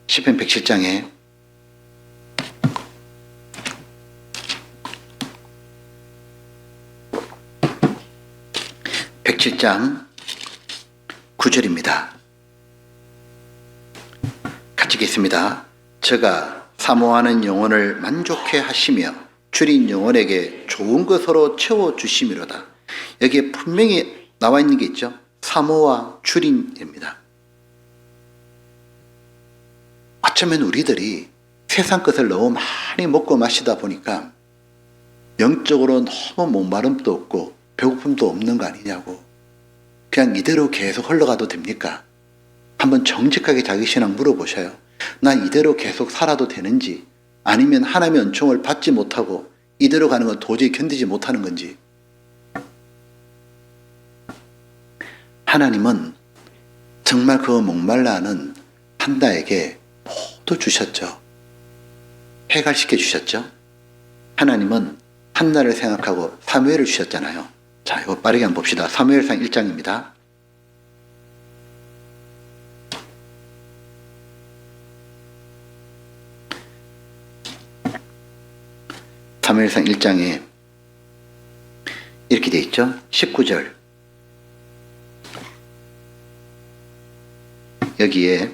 시편 107장에 107장 9절입니다. 같이 읽겠습니다. 저가 사모하는 영혼을 만족해 하시며 줄인 영혼에게 좋은 것으로 채워주심이로다. 여기에 분명히 나와 있는 게 있죠. 사모와 줄인입니다. 어쩌면 우리들이 세상 것을 너무 많이 먹고 마시다 보니까 영적으로 너무 목마름도 없고 배고픔도 없는 거 아니냐고. 그냥 이대로 계속 흘러가도 됩니까? 한번 정직하게 자기 신앙 물어보셔요. 나 이대로 계속 살아도 되는지, 아니면 하나님의 은총을 받지 못하고 이대로 가는 건 도저히 견디지 못하는 건지. 하나님은 정말 그 목말라 하는 한나에게 모두 주셨죠. 해갈시켜 주셨죠. 하나님은 한나를 생각하고 사무엘을 주셨잖아요. 자, 이거 빠르게 한번 봅시다. 사무엘상 1장입니다. 사무엘상 1장에 이렇게 돼 있죠. 19절. 여기에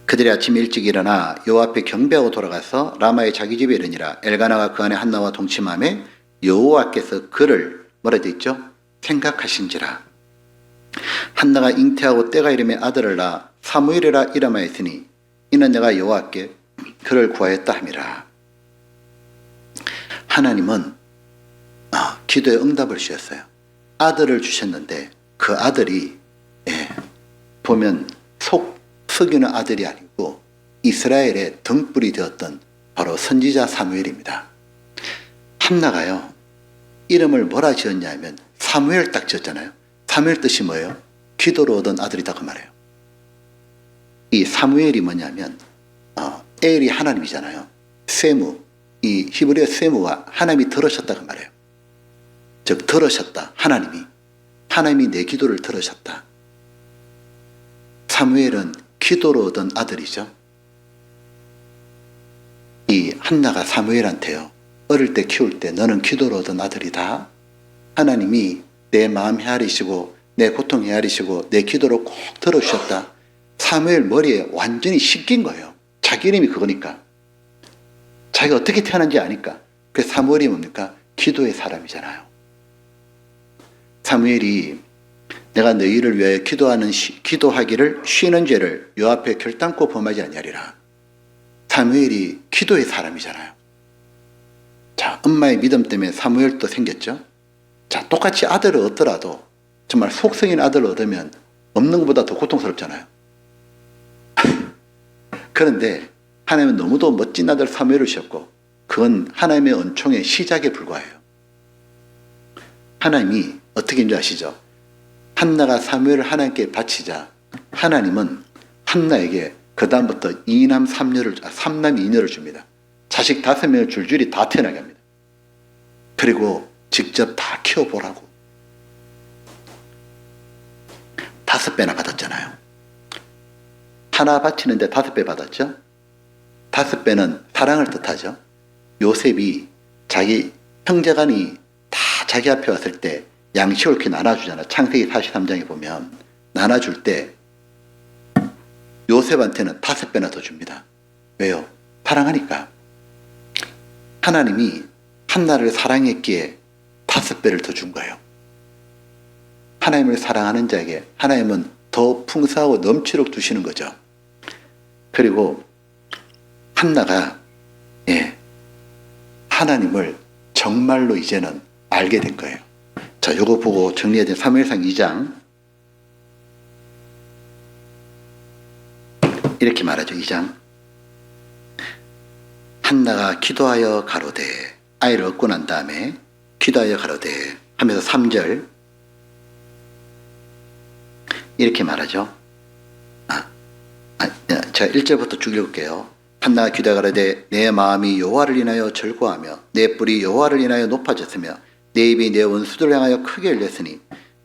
그들이 아침 일찍 일어나 여호와 앞에 경배하고 돌아가서 라마의 자기 집에 이르니라. 엘가나가 그 안에 한나와 동침하며 여호와께서 그를 뭐라 되어 있죠? 생각하신지라. 한나가 잉태하고 때가 이름에 아들을 낳아 사무엘이라 이름하였으니 이는 내가 여호와께 그를 구하였다 함이라. 하나님은 기도에 응답을 주셨어요. 아들을 주셨는데 그 아들이 보면 속썩이는 아들이 아니고 이스라엘의 등불이 되었던 바로 선지자 사무엘입니다. 한나가요, 이름을 뭐라 지었냐면 사무엘 딱 지었잖아요. 사무엘 뜻이 뭐예요? 기도로 얻은 아들이다 그 말이에요. 이 사무엘이 뭐냐면 엘이 하나님이잖아요. 세무, 이 히브리어 세무가 하나님이 들으셨다 그 말이에요. 즉 들으셨다. 하나님이 내 기도를 들으셨다. 사무엘은 기도로 얻은 아들이죠. 이 한나가 사무엘한테요, 어릴 때 키울 때 너는 기도로 얻은 아들이다. 하나님이 내 마음 헤아리시고 내 고통 헤아리시고 내 기도를 꼭 들어주셨다. 사무엘 머리에 완전히 씻긴 거예요. 자기 이름이 그거니까. 자기가 어떻게 태어난지 아니까. 그래서 사무엘이 뭡니까? 기도의 사람이잖아요. 사무엘이 내가 너희를 위하여 기도하기를 쉬는 죄를 여 앞에 결단코 범하지 아니하리라. 사무엘이 기도의 사람이잖아요. 자, 엄마의 믿음 때문에 사무엘도 생겼죠. 자, 똑같이 아들을 얻더라도 정말 속성인 아들을 얻으면 없는 것보다 더 고통스럽잖아요. 그런데 하나님은 너무도 멋진 아들 사무엘을 주셨고 그건 하나님의 은총의 시작에 불과해요. 하나님이 어떻게 인지 아시죠? 한나가 사무엘을 하나님께 바치자 하나님은 한나에게 그 다음부터 2남 3남 2녀를 줍니다. 자식 5명을 줄줄이 다 태어나게 합니다. 그리고 직접 다 키워보라고. 5배나 받았잖아요. 하나 바치는데 5배 받았죠. 5배는 사랑을 뜻하죠. 요셉이 자기 형제간이 다 자기 앞에 왔을 때 양식을 이렇게 나눠주잖아. 창세기 43장에 보면 나눠줄 때 요셉한테는 5배나 더 줍니다. 왜요? 사랑하니까. 하나님이 한나를 사랑했기에 5배를 더 준 거예요. 하나님을 사랑하는 자에게 하나님은 더 풍성하고 넘치도록 주시는 거죠. 그리고 한나가 하나님을 정말로 이제는 알게 된 거예요. 자, 요거 보고 정리해야 된 사무엘상 2장 이렇게 말하죠. 2장 한나가 기도하여 가로되, 아이를 얻고 난 다음에 기도하여 가로되 하면서 3절 이렇게 말하죠. 제가 1절부터 쭉 읽을게요. 한나가 기도하여 가로되 내 마음이 여호와를 인하여 절거하며 내 뿔이 여호와를 인하여 높아졌으며 내 입이 내 원수들을 향하여 크게 열렸으니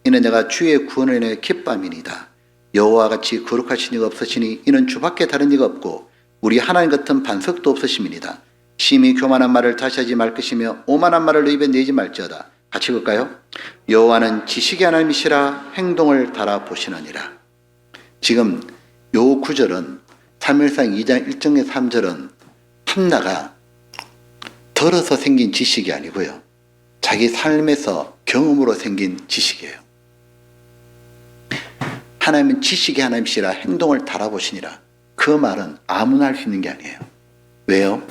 이는 내가 주의 구원을 인하여 기뻐함이니이다. 여호와 같이 거룩하신 이가 없으시니 이는 주밖에 다른 이가 없고 우리 하나님 같은 반석도 없으심이니이다. 심히 교만한 말을 다시 하지 말 것이며 오만한 말을 너 입에 내지 말지어다. 같이 볼까요? 여호와는 지식의 하나님이시라 행동을 달아보시느니라. 지금 요 구절은 사무엘상 2장 1절에 3절은 한나가 들어서 생긴 지식이 아니고요. 자기 삶에서 경험으로 생긴 지식이에요. 하나님은 지식의 하나님이시라 행동을 달아보시니라. 그 말은 아무나 할 수 있는 게 아니에요. 왜요?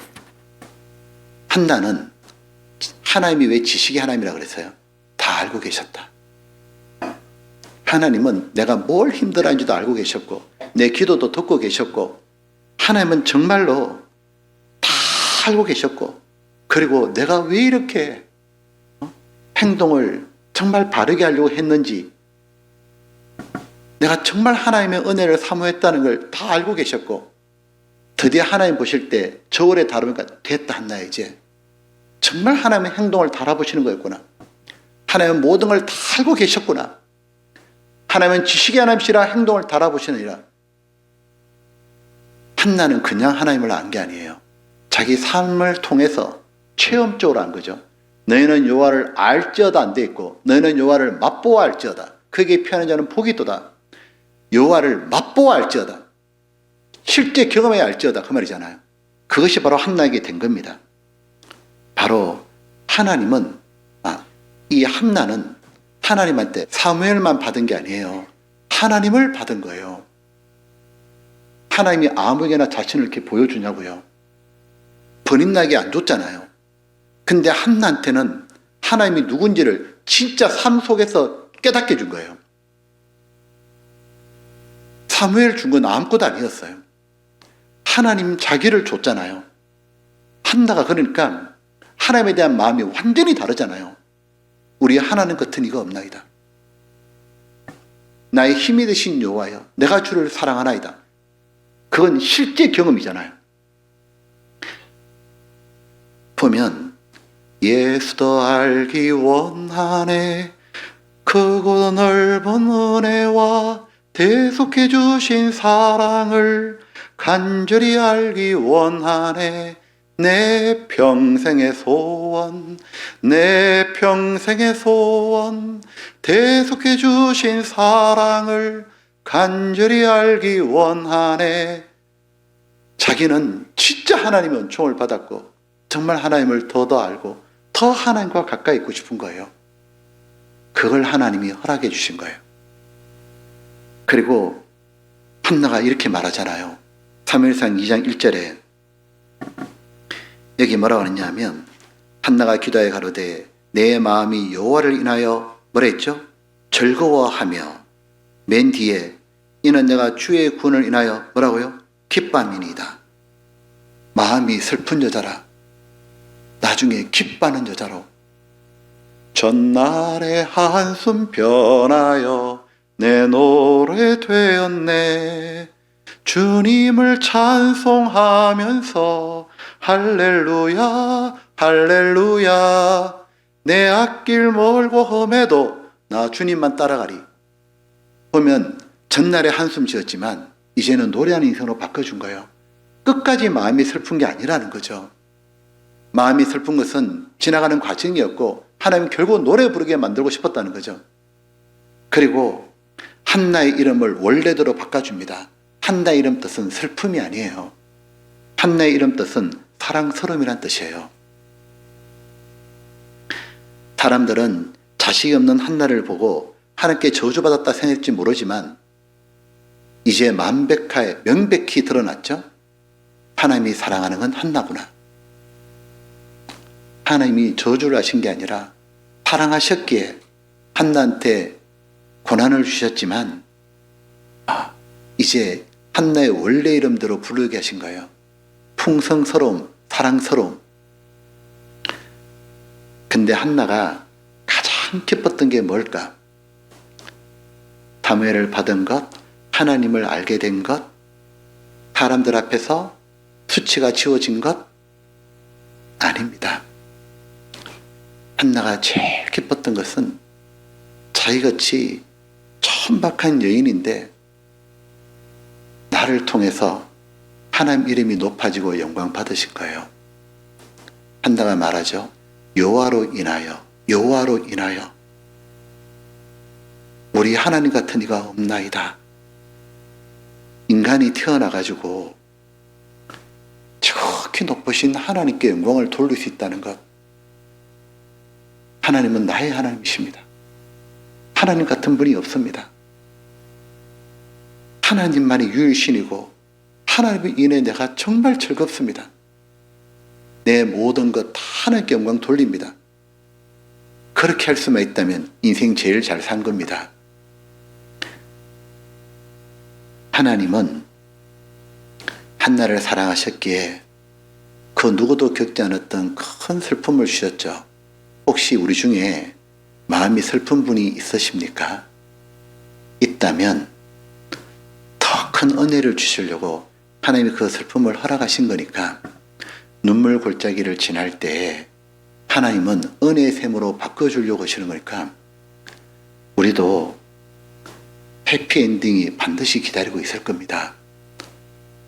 한나는 하나님이 왜 지식의 하나님이라 그랬어요? 다 알고 계셨다. 하나님은 내가 뭘 힘들어하는지도 알고 계셨고 내 기도도 듣고 계셨고 하나님은 정말로 다 알고 계셨고 그리고 내가 왜 이렇게 행동을 정말 바르게 하려고 했는지 내가 정말 하나님의 은혜를 사모했다는 걸 다 알고 계셨고 드디어 하나님 보실 때 저울에 다루니까 됐다 한나 이제 정말 하나님의 행동을 달아보시는 거였구나. 하나님은 모든 걸 다 알고 계셨구나. 하나님은 지식의 하나님이시라 행동을 달아보시느니라. 한나는 그냥 하나님을 안 게 아니에요. 자기 삶을 통해서 체험적으로 한 거죠. 너희는 여호와를 알지어다 안 돼 있고 너희는 여호와를 맛보아 알지어다. 그에게 피하는 자는 복이 있도다. 여호와를 맛보아 알지어다. 실제 경험해야 알지어다 그 말이잖아요. 그것이 바로 한나에게 된 겁니다. 바로 하나님은 이 한나는 하나님한테 사무엘만 받은 게 아니에요. 하나님을 받은 거예요. 하나님이 아무에게나 자신을 이렇게 보여주냐고요. 번임나게 안 줬잖아요. 근데 한나한테는 하나님이 누군지를 진짜 삶 속에서 깨닫게 준 거예요. 사무엘 준 건 아무것도 아니었어요. 하나님 자기를 줬잖아요. 한나가 그러니까 하나님에 대한 마음이 완전히 다르잖아요. 우리 하나님 같은 이가 없나이다. 나의 힘이 되신 여호와여, 내가 주를 사랑하나이다. 그건 실제 경험이잖아요. 보면 예수도 알기 원하네, 크고 넓은 은혜와 대속해 주신 사랑을 간절히 알기 원하네. 내 평생의 소원, 내 평생의 소원, 대속해 주신 사랑을 간절히 알기 원하네. 자기는 진짜 하나님의 은총을 받았고 정말 하나님을 더 알고 더 하나님과 가까이 있고 싶은 거예요. 그걸 하나님이 허락해 주신 거예요. 그리고 한나가 이렇게 말하잖아요. 사무엘상 2장 1절에 여기 뭐라고 하느냐 하면, 한나가 기도하여 가로되 내 마음이 여호와를 인하여 뭐라 했죠? 즐거워하며, 맨 뒤에 이는 내가 주의 구원을 인하여 뭐라고요? 기뻐함이니이다. 마음이 슬픈 여자라 나중에 기뻐하는 여자로, 전날의 한숨 변하여 내 노래 되었네. 주님을 찬송하면서 할렐루야 할렐루야, 내 앞길 멀고 험해도 나 주님만 따라가리. 보면 전날에 한숨 지었지만 이제는 노래하는 인생으로 바꿔준 거예요. 끝까지 마음이 슬픈 게 아니라는 거죠. 마음이 슬픈 것은 지나가는 과정이었고 하나님 결국 노래 부르게 만들고 싶었다는 거죠. 그리고 한나의 이름을 원래대로 바꿔줍니다. 한나의 이름 뜻은 슬픔이 아니에요. 한나의 이름 뜻은 사랑스러움이란 뜻이에요. 사람들은 자식이 없는 한나를 보고 하나님께 저주받았다 생각할지 모르지만 이제 명백히 드러났죠. 하나님이 사랑하는 건 한나구나. 하나님이 저주를 하신 게 아니라 사랑하셨기에 한나한테 고난을 주셨지만 이제 한나의 원래 이름대로 부르게 하신 거예요. 풍성스러움, 사랑스러움. 근데 한나가 가장 기뻤던 게 뭘까? 사무엘을 받은 것, 하나님을 알게 된 것, 사람들 앞에서 수치가 지워진 것? 아닙니다. 한나가 제일 기뻤던 것은 자기같이 천박한 여인인데 나를 통해서 하나님 이름이 높아지고 영광 받으실 거예요. 한나가 말하죠. 여호와로 인하여, 여호와로 인하여 우리 하나님 같은 이가 없나이다. 인간이 태어나가지고 저렇게 높으신 하나님께 영광을 돌릴 수 있다는 것. 하나님은 나의 하나님이십니다. 하나님 같은 분이 없습니다. 하나님만이 유일신이고 하나님을 인해 내가 정말 즐겁습니다. 내 모든 것 다 하나님께 영광 돌립니다. 그렇게 할 수만 있다면 인생 제일 잘 산 겁니다. 하나님은 한나를 사랑하셨기에 그 누구도 겪지 않았던 큰 슬픔을 주셨죠. 혹시 우리 중에 마음이 슬픈 분이 있으십니까? 있다면 더 큰 은혜를 주시려고 하나님이 그 슬픔을 허락하신 거니까 눈물 골짜기를 지날 때 하나님은 은혜의 샘으로 바꿔주려고 하시는 거니까 우리도 해피엔딩이 반드시 기다리고 있을 겁니다.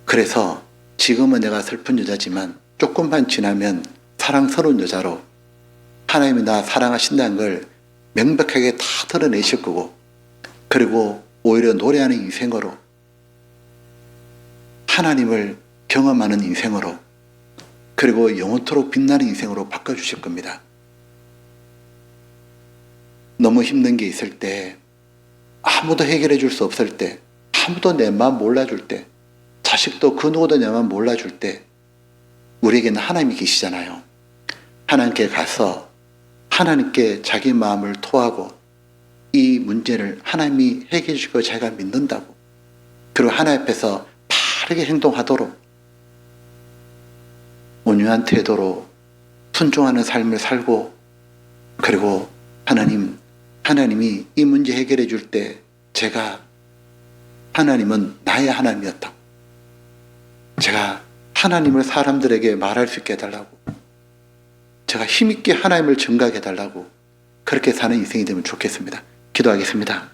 그래서 지금은 내가 슬픈 여자지만 조금만 지나면 사랑스러운 여자로 하나님이 나 사랑하신다는 걸 명백하게 다 드러내실 거고, 그리고 오히려 노래하는 인생으로, 하나님을 경험하는 인생으로, 그리고 영원토록 빛나는 인생으로 바꿔주실 겁니다. 너무 힘든 게 있을 때 아무도 해결해 줄 수 없을 때, 아무도 내 마음 몰라줄 때, 자식도 그 누구도 내 마음 몰라줄 때 우리에게는 하나님이 계시잖아요. 하나님께 가서 하나님께 자기 마음을 토하고 이 문제를 하나님이 해결해 주실 걸 제가 믿는다고, 그리고 하나님 앞에서 바르게 행동하도록 온유한 태도로 순종하는 삶을 살고, 그리고 하나님이 이 문제 해결해 줄 때 제가 하나님은 나의 하나님이었다고, 제가 하나님을 사람들에게 말할 수 있게 해달라고, 제가 힘있게 하나님을 증거하게 해달라고, 그렇게 사는 인생이 되면 좋겠습니다. 기도하겠습니다.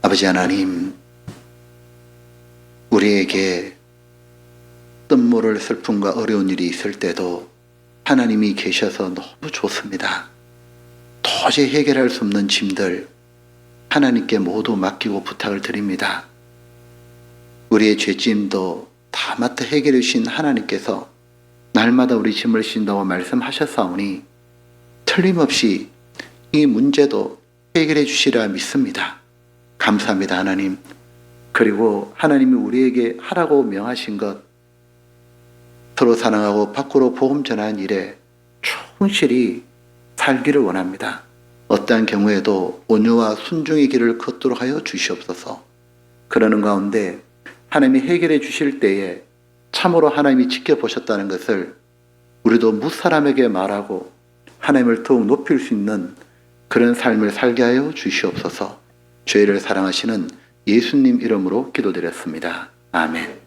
아버지 하나님, 우리에게 뜻모를 슬픔과 어려운 일이 있을 때도 하나님이 계셔서 너무 좋습니다. 도저히 해결할 수 없는 짐들 하나님께 모두 맡기고 부탁을 드립니다. 우리의 죄짐도 다 맡아 해결해 주신 하나님께서 날마다 우리 짐을 지신다고 말씀하셨사오니 틀림없이 이 문제도 해결해 주시리라 믿습니다. 감사합니다, 하나님. 그리고 하나님이 우리에게 하라고 명하신 것, 서로 사랑하고 밖으로 복음 전하는 일에 충실히 살기를 원합니다. 어떠한 경우에도 온유와 순종의 길을 걷도록 하여 주시옵소서. 그러는 가운데 하나님이 해결해 주실 때에 참으로 하나님이 지켜보셨다는 것을 우리도 무사람에게 말하고 하나님을 더욱 높일 수 있는 그런 삶을 살게 하여 주시옵소서. 죄를 사랑하시는 예수님 이름으로 기도드렸습니다. 아멘.